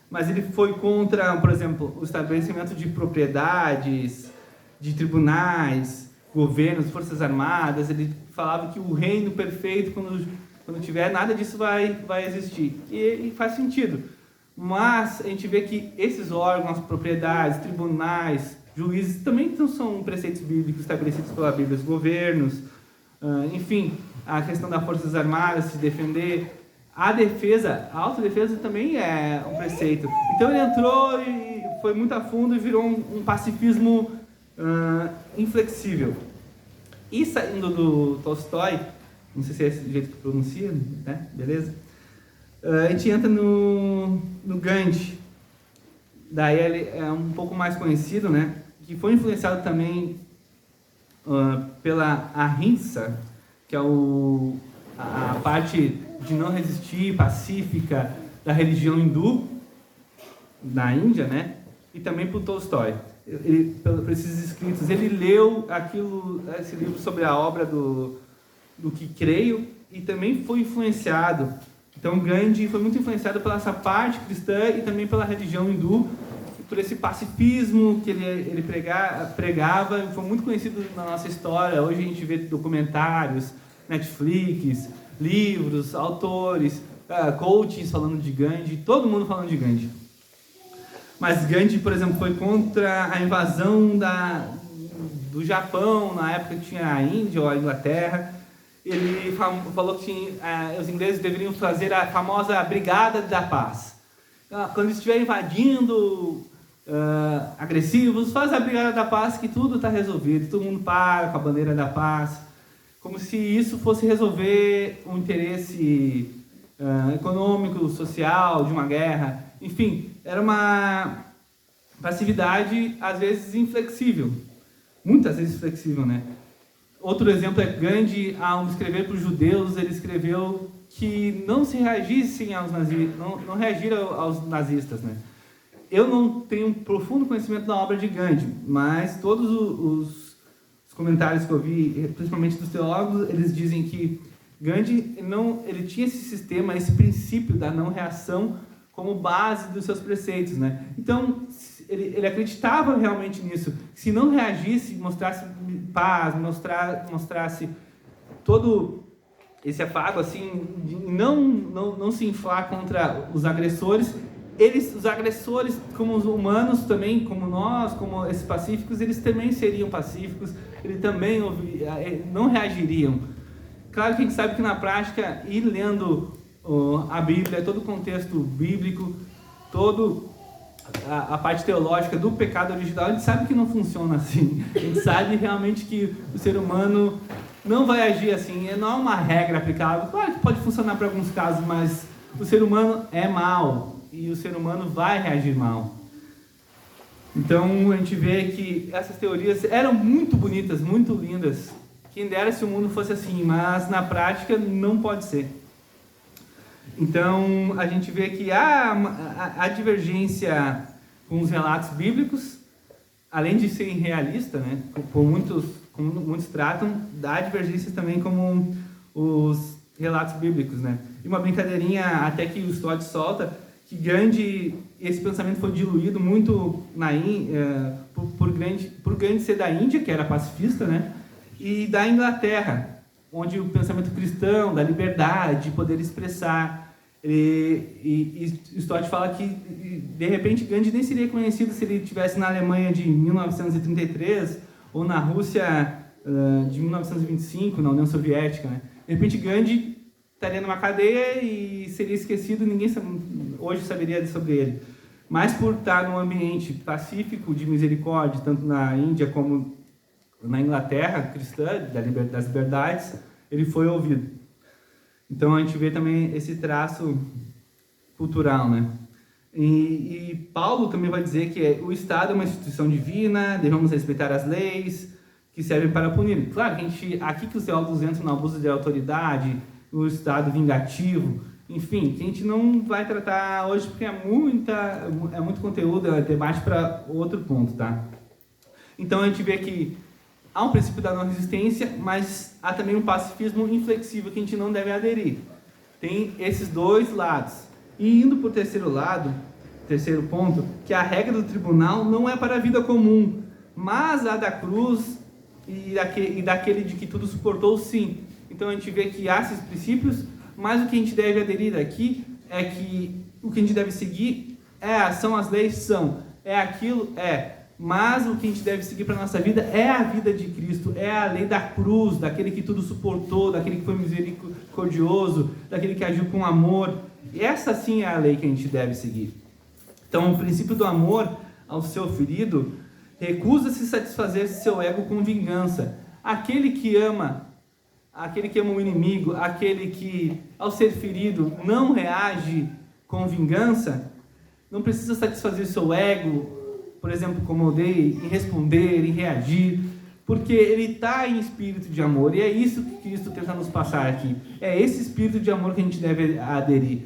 Mas ele foi contra, por exemplo, o estabelecimento de propriedades, de tribunais, governos, forças armadas. Ele falava que o reino perfeito, quando tiver, nada disso vai existir. E faz sentido. Mas a gente vê que esses órgãos, propriedades, tribunais, juízes, também não são preceitos bíblicos estabelecidos pela Bíblia, os governos, enfim, a questão das forças armadas, se defender. A autodefesa também é um preceito. Então ele entrou e foi muito a fundo e virou um pacifismo inflexível. E saindo do Tolstói, não sei se é esse jeito que pronuncia, né? Beleza? A gente entra no Gandhi. Daí ele é um pouco mais conhecido, né? Que foi influenciado também pela Ahimsa, que é a parte de não resistir, pacífica, da religião hindu, na Índia, né? E também por Tolstói. Por esses escritos, ele leu esse livro sobre a obra do Que creio, e também foi influenciado. Então Gandhi foi muito influenciado pela essa parte cristã e também pela religião hindu, por esse pacifismo que ele pregava. Foi muito conhecido na nossa história. Hoje a gente vê documentários, Netflix, livros, autores, coaches falando de Gandhi, todo mundo falando de Gandhi. Mas Gandhi, por exemplo, foi contra a invasão do Japão, na época que tinha a Índia ou a Inglaterra. Ele falou que os ingleses deveriam fazer a famosa Brigada da Paz. Quando eles estiverem invadindo, agressivos, faz a Brigada da Paz que tudo está resolvido, todo mundo para com a bandeira da paz. Como se isso fosse resolver um interesse econômico, social, de uma guerra. Enfim, era uma passividade, às vezes, inflexível. Muitas vezes flexível, né? Outro exemplo é Gandhi, ao escrever para os judeus, ele escreveu que não se reagissem aos nazistas, não reagiram aos nazistas, né? Eu não tenho um profundo conhecimento da obra de Gandhi, mas todos os comentários que eu vi, principalmente dos teólogos, eles dizem que Gandhi ele tinha esse sistema, esse princípio da não reação como base dos seus preceitos, né? Então, ele acreditava realmente nisso. Se não reagisse, mostrasse paz, mostrasse todo esse afago, assim, de não se inflar contra os agressores, os agressores, como os humanos também, como nós, como esses pacíficos, eles também seriam pacíficos, eles também não reagiriam. Claro que a gente sabe que na prática, ir lendo a Bíblia, todo o contexto bíblico, toda a parte teológica do pecado original, a gente sabe que não funciona assim. A gente sabe realmente que o ser humano não vai agir assim, não é uma regra aplicável. Claro que pode funcionar para alguns casos, mas o ser humano é mau. E o ser humano vai reagir mal. Então a gente vê que essas teorias eram muito bonitas, muito lindas. Quem dera se o mundo fosse assim, mas na prática não pode ser. Então a gente vê que há divergência com os relatos bíblicos, além de serem realistas, né? Como muitos tratam, há divergências também como os relatos bíblicos, né? E uma brincadeirinha até que o Stott solta, que Gandhi, esse pensamento foi diluído muito por Gandhi ser da Índia, que era pacifista, né? E da Inglaterra, onde o pensamento cristão, da liberdade, de poder expressar. E Stott fala que, de repente, Gandhi nem seria conhecido se ele estivesse na Alemanha de 1933 ou na Rússia de 1925, na União Soviética, né? De repente, Gandhi estaria numa cadeia e seria esquecido, ninguém hoje saberia sobre ele. Mas por estar num ambiente pacífico de misericórdia, tanto na Índia como na Inglaterra cristã, das liberdades, ele foi ouvido. Então a gente vê também esse traço cultural, né? E Paulo também vai dizer que o Estado é uma instituição divina, devemos respeitar as leis que servem para punir. Claro que aqui que os teólogos entram no abuso de autoridade, no Estado vingativo, enfim, que a gente não vai tratar hoje porque é muito conteúdo, é debate para outro ponto, tá? Então a gente vê que há um princípio da não resistência, mas há também um pacifismo inflexível que a gente não deve aderir. Tem esses dois lados. E indo para o terceiro ponto, que a regra do tribunal não é para a vida comum, mas a da cruz e daquele de que tudo suportou, sim. Então a gente vê que há esses princípios, mas o que a gente deve aderir aqui é que o que a gente deve seguir são as leis, mas o que a gente deve seguir para a nossa vida é a vida de Cristo, é a lei da cruz, daquele que tudo suportou, daquele que foi misericordioso, daquele que agiu com amor. E essa sim é a lei que a gente deve seguir. Então, o princípio do amor ao seu ferido recusa-se satisfazer seu ego com vingança. Aquele que ama o inimigo, aquele que, ao ser ferido, não reage com vingança, não precisa satisfazer seu ego, por exemplo, como eu dei, em responder, em reagir, porque ele está em espírito de amor, e é isso que Cristo tenta nos passar aqui. É esse espírito de amor que a gente deve aderir.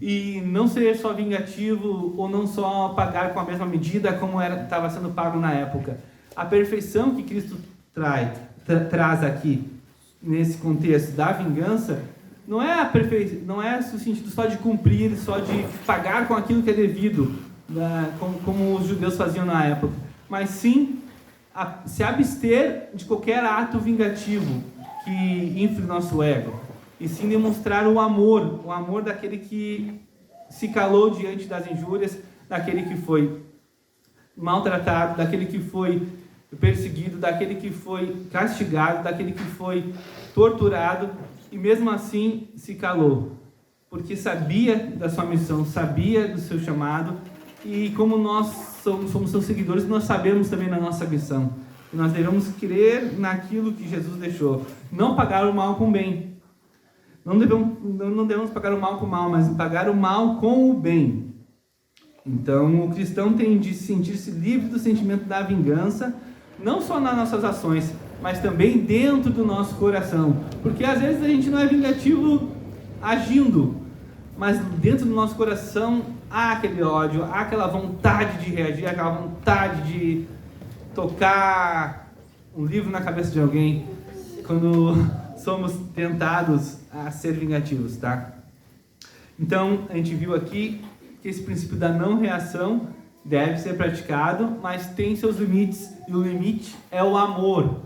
E não ser só vingativo, ou não só pagar com a mesma medida como estava sendo pago na época. A perfeição que Cristo traz aqui, nesse contexto da vingança, não é no sentido só de cumprir, só de pagar com aquilo que é devido, como os judeus faziam na época, mas sim se abster de qualquer ato vingativo que infle nosso ego, e sim demonstrar o amor daquele que se calou diante das injúrias, daquele que foi maltratado, daquele que foi perseguido, daquele que foi castigado, daquele que foi torturado, e mesmo assim se calou, porque sabia da sua missão, sabia do seu chamado. E como nós somos seus seguidores, nós sabemos também da nossa missão. E nós devemos crer naquilo que Jesus deixou. Não pagar o mal com o bem. Não devemos pagar o mal com o mal, mas pagar o mal com o bem. Então, o cristão tem de sentir-se livre do sentimento da vingança, não só nas nossas ações, mas também dentro do nosso coração. Porque às vezes a gente não é vingativo agindo, mas dentro do nosso coração há aquele ódio, há aquela vontade de reagir, aquela vontade de tocar um livro na cabeça de alguém, quando somos tentados a ser vingativos, tá? Então, a gente viu aqui que esse princípio da não reação deve ser praticado, mas tem seus limites, e o limite é o amor.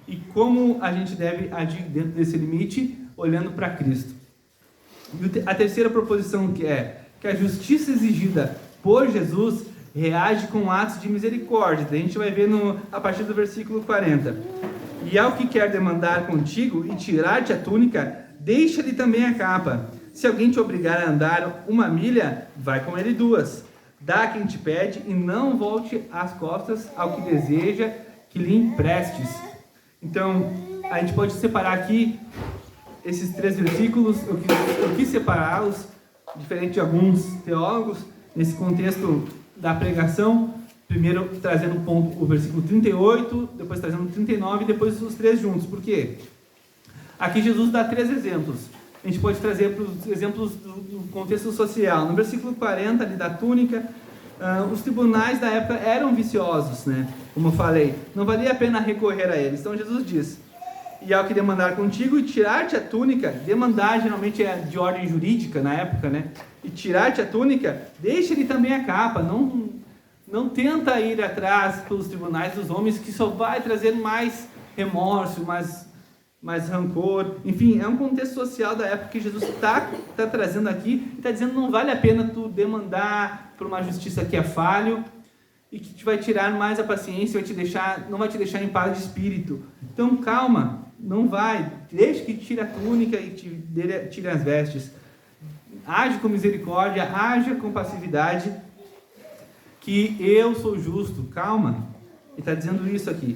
E como a gente deve agir dentro desse limite? Olhando para Cristo. E a terceira proposição que a justiça exigida por Jesus reage com atos de misericórdia. A gente vai ver a partir do versículo 40. E ao que quer demandar contigo e tirar-te a túnica, deixa-lhe também a capa. Se alguém te obrigar a andar 1 milha, vai com ele 2. Dá a quem te pede e não volte as costas ao que deseja que lhe emprestes. Então, a gente pode separar aqui esses 3 versículos. Eu quis separá-los, diferente de alguns teólogos, nesse contexto da pregação, primeiro trazendo o versículo 38, depois trazendo o 39 e depois os 3 juntos. Por quê? Aqui Jesus dá 3 exemplos. A gente pode trazer para os exemplos do contexto social. No versículo 40, ali da túnica, os tribunais da época eram viciosos, né? Como eu falei, não valia a pena recorrer a eles. Então Jesus diz: e ao que demandar contigo e tirar-te a túnica, demandar geralmente é de ordem jurídica na época, né? E tirar-te a túnica, deixa-lhe também a capa. Não tenta ir atrás pelos tribunais dos homens, que só vai trazer mais remorso, mais mais rancor. Enfim, é um contexto social da época que Jesus está trazendo aqui e está dizendo não vale a pena tu demandar por uma justiça que é falho e que te vai tirar mais a paciência, não vai te deixar em paz de espírito. Então calma, não vai, deixa que tire a túnica e tire as vestes. Age com misericórdia, age com passividade, que eu sou justo. Calma, ele está dizendo isso aqui.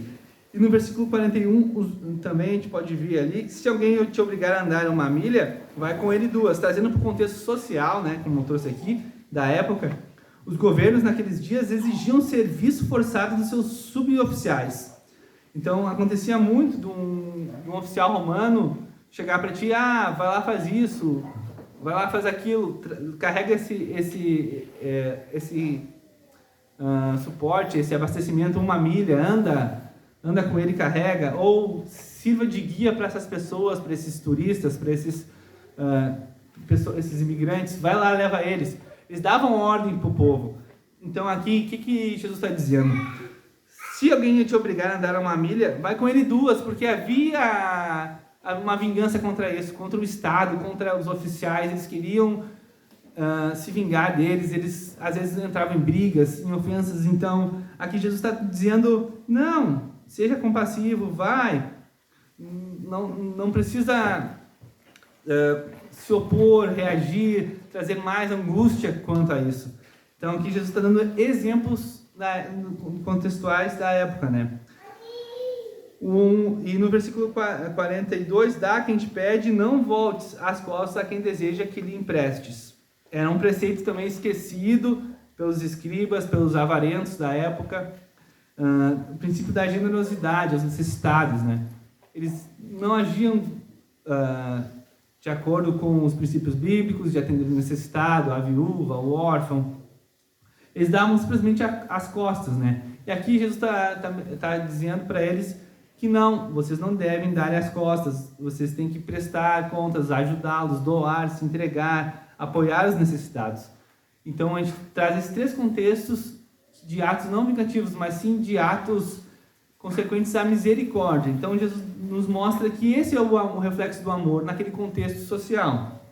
E no versículo 41, também a gente pode ver ali, se alguém te obrigar a andar uma milha, vai com ele 2, trazendo para o contexto social, né, como eu trouxe aqui, da época. Os governos naqueles dias exigiam serviço forçado dos seus suboficiais. Então acontecia muito de um oficial romano chegar para ti, vai lá, faz isso, vai lá, faz aquilo, carrega esse suporte, esse abastecimento, uma milha, anda com ele, carrega, ou sirva de guia para essas pessoas, para esses turistas, para esses imigrantes, vai lá, leva eles. Eles davam ordem para o povo. Então aqui, o que Jesus está dizendo? Se alguém te obrigar a andar uma milha, vai com ele 2, porque havia uma vingança contra isso, contra o Estado, contra os oficiais. Eles queriam se vingar deles, eles às vezes entravam em brigas, em ofensas. Então aqui Jesus está dizendo, não, seja compassivo, vai, não precisa se opor, reagir, trazer mais angústia quanto a isso. Então aqui Jesus está dando exemplos contextuais da época, né? E no versículo 42, dá quem te pede, não voltes as costas a quem deseja que lhe emprestes. Era um preceito também esquecido pelos escribas, pelos avarentos da época, o princípio da generosidade aos necessitados, né? Eles não agiam de acordo com os princípios bíblicos de atender o necessitado, a viúva, o órfão. Eles davam simplesmente as costas, né? E aqui Jesus está dizendo para eles que não, vocês não devem dar as costas, vocês têm que prestar contas, ajudá-los, doar, se entregar, apoiar os necessitados. Então a gente traz esses 3 contextos de atos não vingativos, mas sim de atos consequentes à misericórdia. Então Jesus nos mostra que esse é o reflexo do amor naquele contexto social.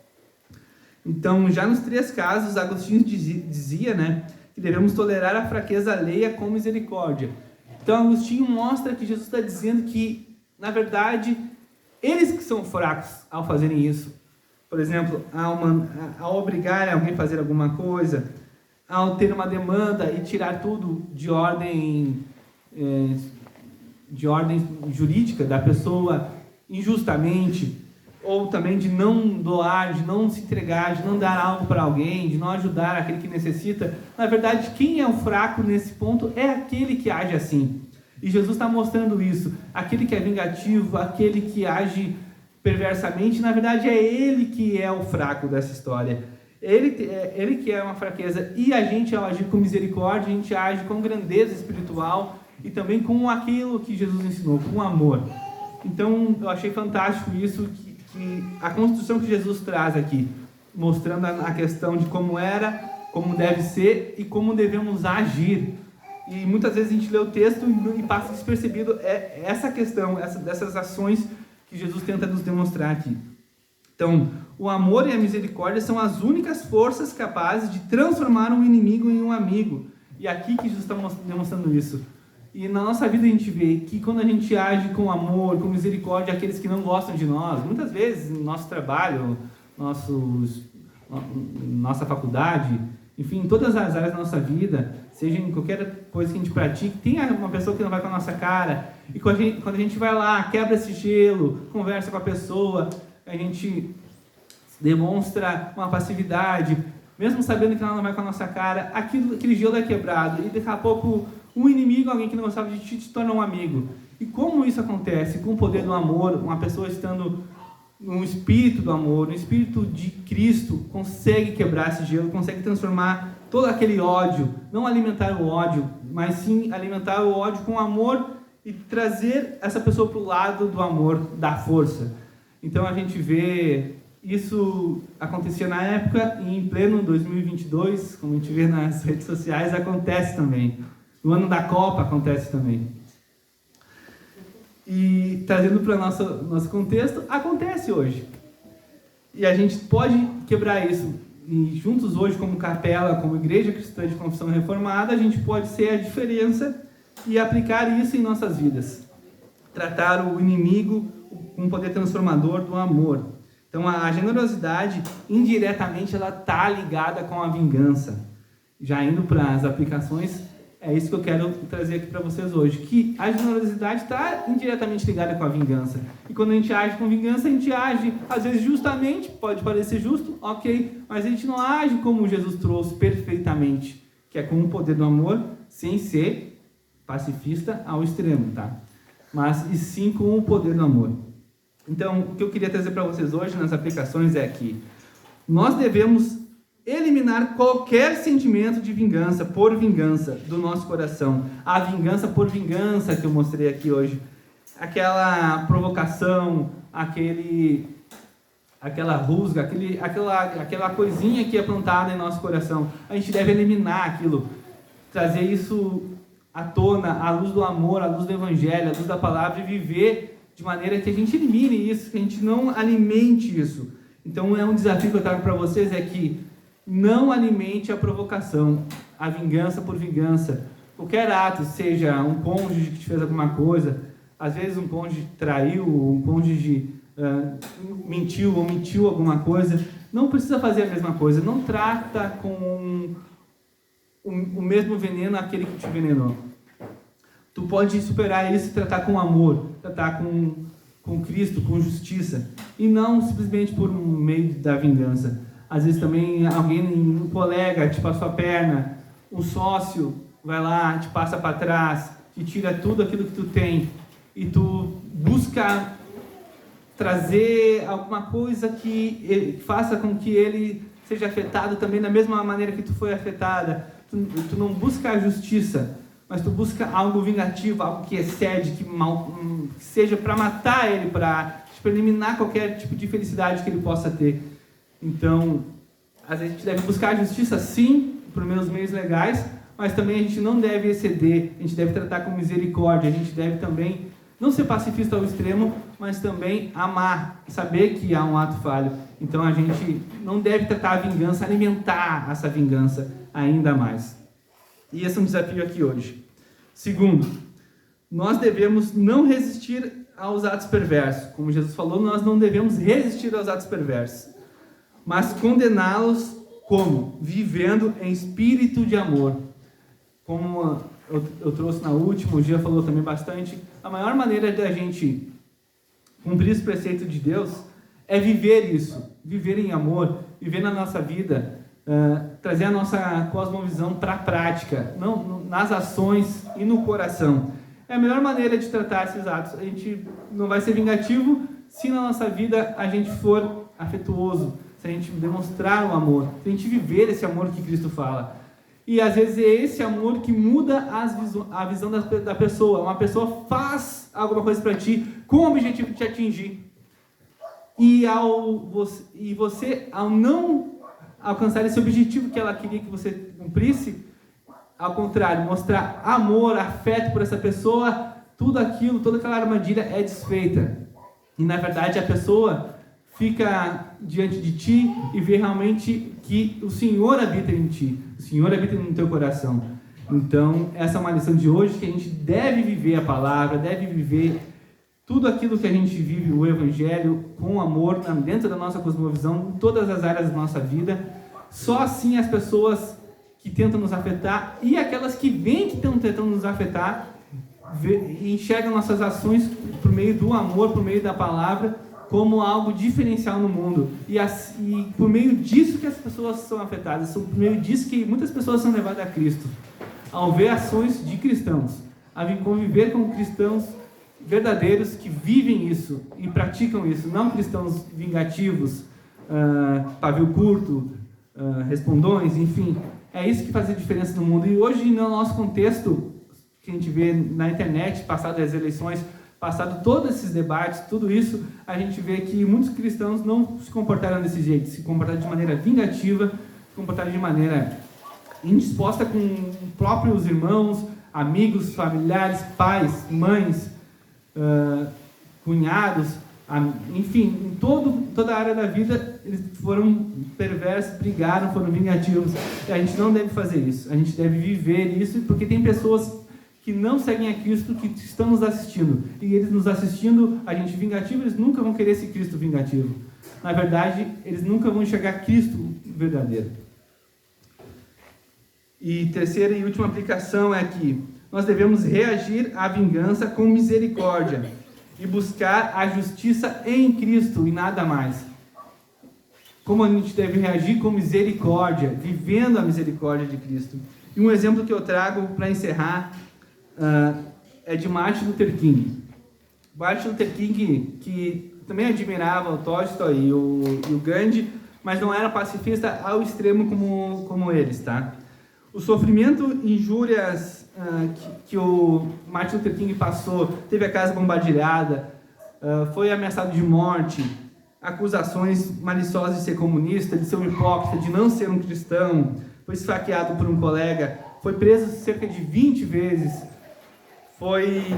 Então, já nos 3 casos, Agostinho dizia, né, que devemos tolerar a fraqueza alheia com misericórdia. Então, Agostinho mostra que Jesus está dizendo que, na verdade, eles que são fracos ao fazerem isso. Por exemplo, ao obrigar alguém a fazer alguma coisa, ao ter uma demanda e tirar tudo de ordem jurídica da pessoa injustamente, ou também de não doar, de não se entregar, de não dar algo para alguém, de não ajudar aquele que necessita. Na verdade, quem é o fraco nesse ponto é aquele que age assim. E Jesus está mostrando isso. Aquele que é vingativo, aquele que age perversamente, na verdade é ele que é o fraco dessa história. Ele que é uma fraqueza. E a gente, ao agir com misericórdia, a gente age com grandeza espiritual e também com aquilo que Jesus ensinou, com amor. Então, eu achei fantástico isso, que a construção que Jesus traz aqui, mostrando a questão de como era, como deve ser e como devemos agir. E muitas vezes a gente lê o texto e passa despercebido essa questão, dessas ações que Jesus tenta nos demonstrar aqui. Então, o amor e a misericórdia são as únicas forças capazes de transformar um inimigo em um amigo. E aqui que Jesus está demonstrando isso. E na nossa vida a gente vê que quando a gente age com amor, com misericórdia, aqueles que não gostam de nós, muitas vezes no nosso trabalho, nossa faculdade, enfim, em todas as áreas da nossa vida, seja em qualquer coisa que a gente pratique, tem uma pessoa que não vai com a nossa cara, e quando a gente vai lá, quebra esse gelo, conversa com a pessoa, a gente demonstra uma passividade, mesmo sabendo que ela não vai com a nossa cara, aquele gelo é quebrado, e daqui a pouco um inimigo, alguém que não gostava de ti, te torna um amigo. E como isso acontece? Com o poder do amor, uma pessoa estando no espírito do amor, no espírito de Cristo, consegue quebrar esse gelo, consegue transformar todo aquele ódio, não alimentar o ódio, mas sim alimentar o ódio com amor e trazer essa pessoa para o lado do amor, da força. Então a gente vê isso acontecia na época e em pleno 2022, como a gente vê nas redes sociais, acontece também. No ano da Copa acontece também. E trazendo para o nosso contexto, acontece hoje. E a gente pode quebrar isso. E juntos hoje, como capela, como igreja cristã de confissão reformada, a gente pode ser a diferença e aplicar isso em nossas vidas. Tratar o inimigo com um poder transformador do amor. Então, a generosidade, indiretamente, ela está ligada com a vingança. Já indo para as aplicações, é isso que eu quero trazer aqui para vocês hoje. Que a generosidade está indiretamente ligada com a vingança. E quando a gente age com vingança, a gente age, às vezes, justamente, pode parecer justo, ok, mas a gente não age como Jesus trouxe perfeitamente, que é com o poder do amor, sem ser pacifista ao extremo, tá? Mas, e sim com o poder do amor. Então, o que eu queria trazer para vocês hoje nas aplicações é que nós devemos eliminar qualquer sentimento de vingança por vingança do nosso coração. A vingança por vingança que eu mostrei aqui hoje. Aquela provocação, aquela rusga, aquela coisinha que é plantada em nosso coração. A gente deve eliminar aquilo, trazer isso à tona, à luz do amor, à luz do evangelho, à luz da palavra e viver de maneira que a gente elimine isso, que a gente não alimente isso. Então, é um desafio que eu trago para vocês, é que não alimente a provocação, a vingança por vingança. Qualquer ato, seja um cônjuge que te fez alguma coisa, às vezes um cônjuge traiu, um cônjuge mentiu ou omitiu alguma coisa, não precisa fazer a mesma coisa. Não trata com o mesmo veneno aquele que te envenenou. Tu pode superar isso e tratar com amor, tratar com Cristo, com justiça, e não simplesmente por meio da vingança. Às vezes também um colega te passou a perna, um sócio vai lá, te passa para trás, te tira tudo aquilo que tu tem, e tu busca trazer alguma coisa que faça com que ele seja afetado também da mesma maneira que tu foi afetada. Tu não busca a justiça, mas tu busca algo vingativo, algo que excede, que seja para matar ele, para eliminar qualquer tipo de felicidade que ele possa ter. Então, às vezes a gente deve buscar a justiça, sim, por meios legais, mas também a gente não deve exceder, a gente deve tratar com misericórdia, a gente deve também não ser pacifista ao extremo, mas também amar, saber que há um ato falho. Então, a gente não deve tratar a vingança, alimentar essa vingança ainda mais. E esse é um desafio aqui hoje. Segundo, nós devemos não resistir aos atos perversos. Como Jesus falou, nós não devemos resistir aos atos perversos, mas condená-los como? Vivendo em espírito de amor. Como eu trouxe na última, o Gia falou também bastante, a maior maneira de a gente cumprir esse preceito de Deus é viver isso, viver em amor, viver na nossa vida, trazer a nossa cosmovisão para a prática, nas ações e no coração. É a melhor maneira de tratar esses atos. A gente não vai ser vingativo se na nossa vida a gente for afetuoso, se a gente demonstrar o amor, se a gente viver esse amor que Cristo fala. E às vezes é esse amor que muda a visão da pessoa. Uma pessoa faz alguma coisa para ti com o objetivo de te atingir. E você, ao não alcançar esse objetivo que ela queria que você cumprisse, ao contrário, mostrar amor, afeto por essa pessoa, tudo aquilo, toda aquela armadilha é desfeita. E na verdade a pessoa fica diante de ti e vê realmente que o Senhor habita em ti, o Senhor habita no teu coração. Então, essa é uma lição de hoje, que a gente deve viver a palavra, deve viver tudo aquilo que a gente vive, o Evangelho, com amor, dentro da nossa cosmovisão, em todas as áreas da nossa vida. Só assim as pessoas que tentam nos afetar e aquelas que veem que estão tentando nos afetar, enxergam nossas ações por meio do amor, por meio da palavra, como algo diferencial no mundo. E por meio disso que as pessoas são afetadas, por meio disso que muitas pessoas são levadas a Cristo. Ao ver ações de cristãos, a conviver com cristãos verdadeiros que vivem isso e praticam isso, não cristãos vingativos, pavio curto, respondões, enfim. É isso que faz a diferença no mundo. E hoje, no nosso contexto, que a gente vê na internet, passado as eleições, passado todos esses debates, tudo isso, a gente vê que muitos cristãos não se comportaram desse jeito, se comportaram de maneira vingativa, se comportaram de maneira indisposta com próprios irmãos, amigos, familiares, pais, mães, cunhados, enfim, em toda a área da vida, eles foram perversos, brigaram, foram vingativos. E a gente não deve fazer isso, a gente deve viver isso, porque tem pessoas que não seguem a Cristo, que estão nos assistindo. E eles nos assistindo, a gente vingativo, eles nunca vão querer esse Cristo vingativo. Na verdade, eles nunca vão enxergar Cristo verdadeiro. E terceira e última aplicação é que nós devemos reagir à vingança com misericórdia e buscar a justiça em Cristo e nada mais. Como a gente deve reagir com misericórdia, vivendo a misericórdia de Cristo. E um exemplo que eu trago para encerrar é de Martin Luther King. Martin Luther King, que também admirava o Tolstói e o Gandhi, mas não era pacifista ao extremo como eles, tá? O sofrimento e injúrias que o Martin Luther King passou, teve a casa bombardilhada, foi ameaçado de morte, acusações maliciosas de ser comunista, de ser um hipócrita, de não ser um cristão, foi esfaqueado por um colega, foi preso cerca de 20 vezes, foi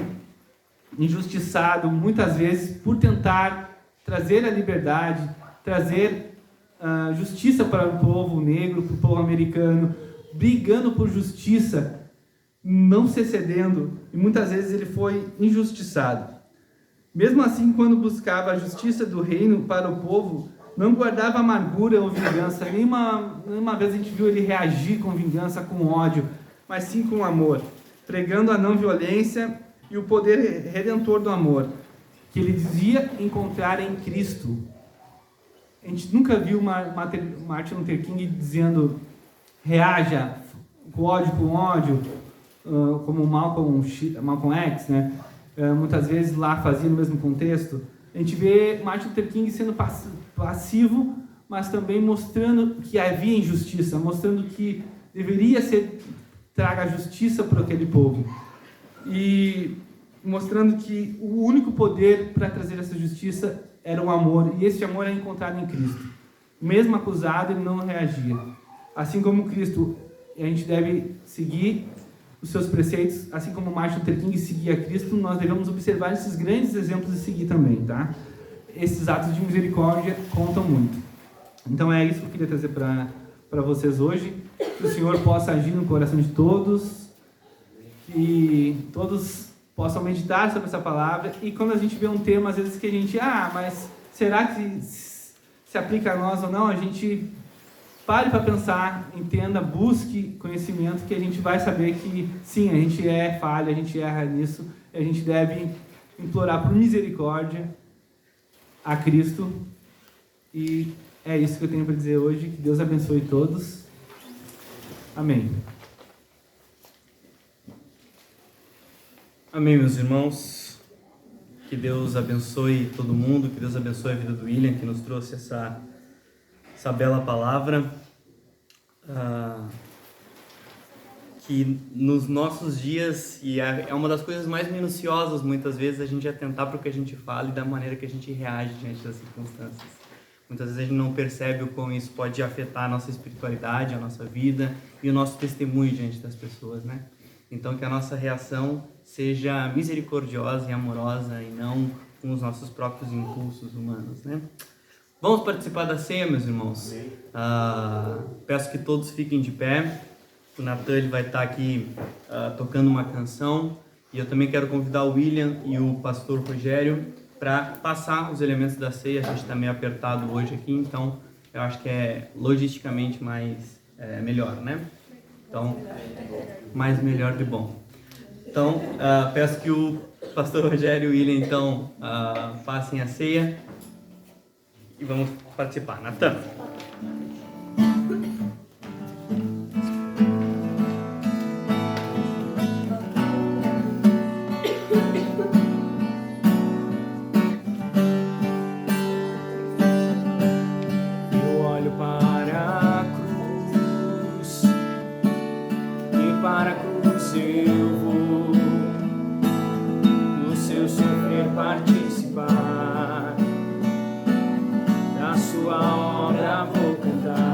injustiçado muitas vezes por tentar trazer a liberdade, trazer justiça para o povo negro, para o povo americano, brigando por justiça, não se excedendo, e muitas vezes ele foi injustiçado. Mesmo assim, quando buscava a justiça do reino para o povo, não guardava amargura ou vingança. Nenhuma vez a gente viu ele reagir com vingança, com ódio, mas sim com amor, pregando a não violência e o poder redentor do amor, que ele dizia encontrar em Cristo. A gente nunca viu Martin Luther King dizendo reaja com ódio, como Malcolm X, né? Muitas vezes lá fazia no mesmo contexto. A gente vê Martin Luther King sendo passivo, mas também mostrando que havia injustiça, mostrando que deveria traga justiça para aquele povo. E mostrando que o único poder para trazer essa justiça era o amor, e esse amor é encontrado em Cristo. Mesmo acusado, ele não reagia. Assim como Cristo, a gente deve seguir os seus preceitos, assim como Martin Luther King seguia Cristo, nós devemos observar esses grandes exemplos e seguir também, tá? Esses atos de misericórdia contam muito. Então é isso que eu queria trazer para vocês hoje, que o Senhor possa agir no coração de todos, que todos possam meditar sobre essa palavra, e quando a gente vê um tema, às vezes que a gente, mas será que se aplica a nós ou não, a gente pare para pensar, entenda, busque conhecimento, que a gente vai saber que sim, a gente é falha, a gente erra nisso, e a gente deve implorar por misericórdia a Cristo. E é isso que eu tenho para dizer hoje. Que Deus abençoe todos. Amém. Amém, meus irmãos. Que Deus abençoe todo mundo, que Deus abençoe a vida do William, que nos trouxe essa bela palavra. Que nos nossos dias, e é uma das coisas mais minuciosas, muitas vezes, a gente atentar para o que a gente fala e da maneira que a gente reage diante das circunstâncias. Muitas vezes a gente não percebe o quão isso pode afetar a nossa espiritualidade, a nossa vida e o nosso testemunho diante das pessoas, né? Então, que a nossa reação seja misericordiosa e amorosa e não com os nossos próprios impulsos humanos, né? Vamos participar da ceia, meus irmãos. Peço que todos fiquem de pé. O Natan ele vai estar aqui tocando uma canção. E eu também quero convidar o William e o pastor Rogério para passar os elementos da ceia. A gente está meio apertado hoje aqui, então eu acho que é logisticamente mais melhor, né? Então, mais melhor de bom. Então, peço que o pastor Rogério e o William, então, passem a ceia e vamos participar. Natan. Eu olho para a cruz e para a cruz eu vou no seu sofrer participar. Da sua obra vou cantar.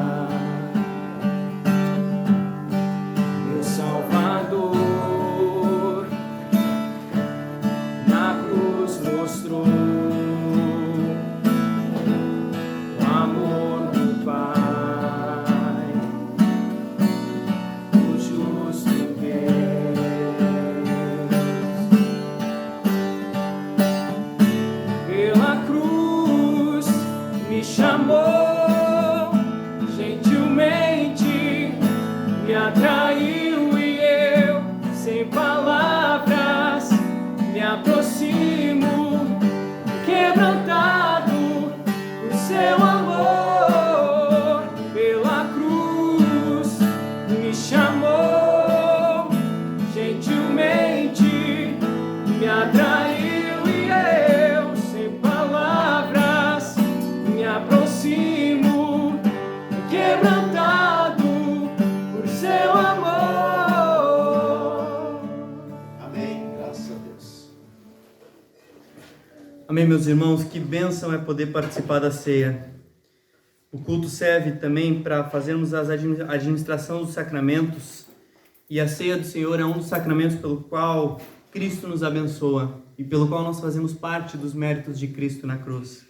meus irmãos, que bênção é poder participar da ceia. O culto serve também para fazermos a administração dos sacramentos, e a ceia do Senhor é um dos sacramentos pelo qual Cristo nos abençoa e pelo qual nós fazemos parte dos méritos de Cristo na cruz.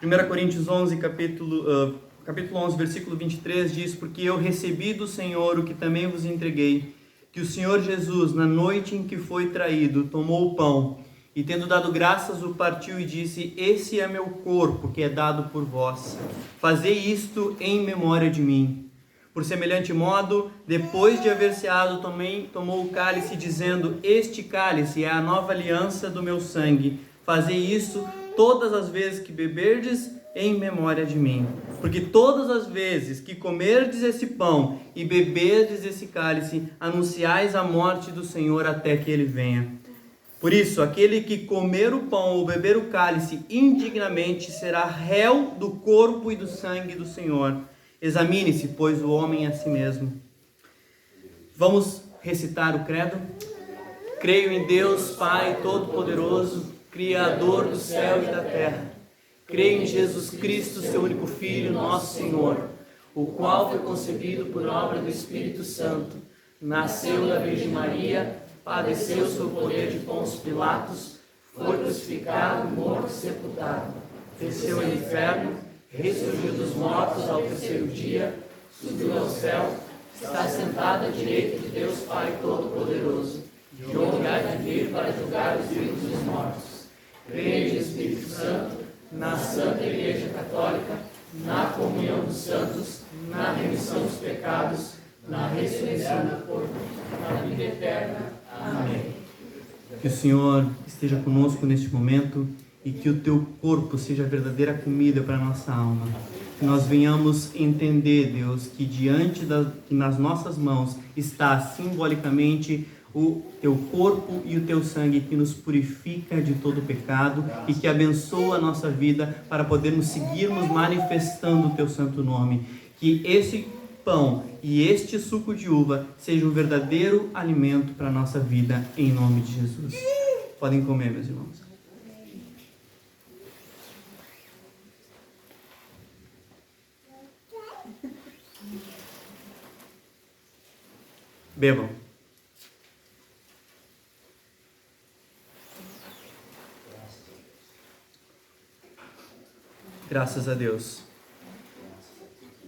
1 Coríntios 11, capítulo 11, versículo 23 diz: porque eu recebi do Senhor o que também vos entreguei, que o Senhor Jesus, na noite em que foi traído, tomou o pão e, tendo dado graças, o partiu e disse: esse é meu corpo, que é dado por vós. Fazei isto em memória de mim. Por semelhante modo, depois de haver ceado, também tomou o cálice, dizendo: este cálice é a nova aliança do meu sangue. Fazei isso todas as vezes que beberdes, em memória de mim. Porque todas as vezes que comerdes esse pão e beberdes esse cálice, anunciais a morte do Senhor até que ele venha. Por isso, aquele que comer o pão ou beber o cálice indignamente será réu do corpo e do sangue do Senhor. Examine-se, pois, o homem a si mesmo. Vamos recitar o credo? Creio em Deus, Pai Todo-Poderoso, Criador do céu e da terra. Creio em Jesus Cristo, seu único Filho, nosso Senhor, o qual foi concebido por obra do Espírito Santo, nasceu da Virgem Maria, padeceu sob o poder de Pôncio Pilatos, foi crucificado, morto e sepultado, desceu ao inferno, ressurgiu dos mortos ao terceiro dia, subiu ao céu, está sentado à direita de Deus Pai Todo-Poderoso, de onde há de vir para julgar os vivos e os mortos. Creio no Espírito Santo, na Santa Igreja Católica, na comunhão dos santos, na remissão dos pecados, na ressurreição do corpo, na vida eterna. Amém. Que o Senhor esteja conosco neste momento e que o teu corpo seja a verdadeira comida para a nossa alma. Que nós venhamos entender, Deus, que que nas nossas mãos está simbolicamente o teu corpo e o teu sangue, que nos purifica de todo pecado e que abençoa a nossa vida para podermos seguirmos manifestando o teu santo nome. Que esse pão e este suco de uva sejam um verdadeiro alimento para a nossa vida, em nome de Jesus. Podem comer, meus irmãos. Bebam. Graças a Deus.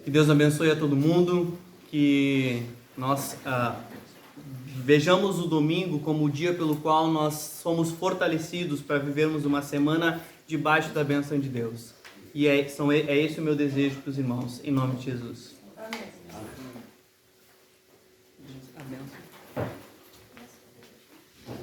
Que Deus abençoe a todo mundo, que nós vejamos o domingo como o dia pelo qual nós somos fortalecidos para vivermos uma semana debaixo da bênção de Deus. E é esse o meu desejo para os irmãos, em nome de Jesus.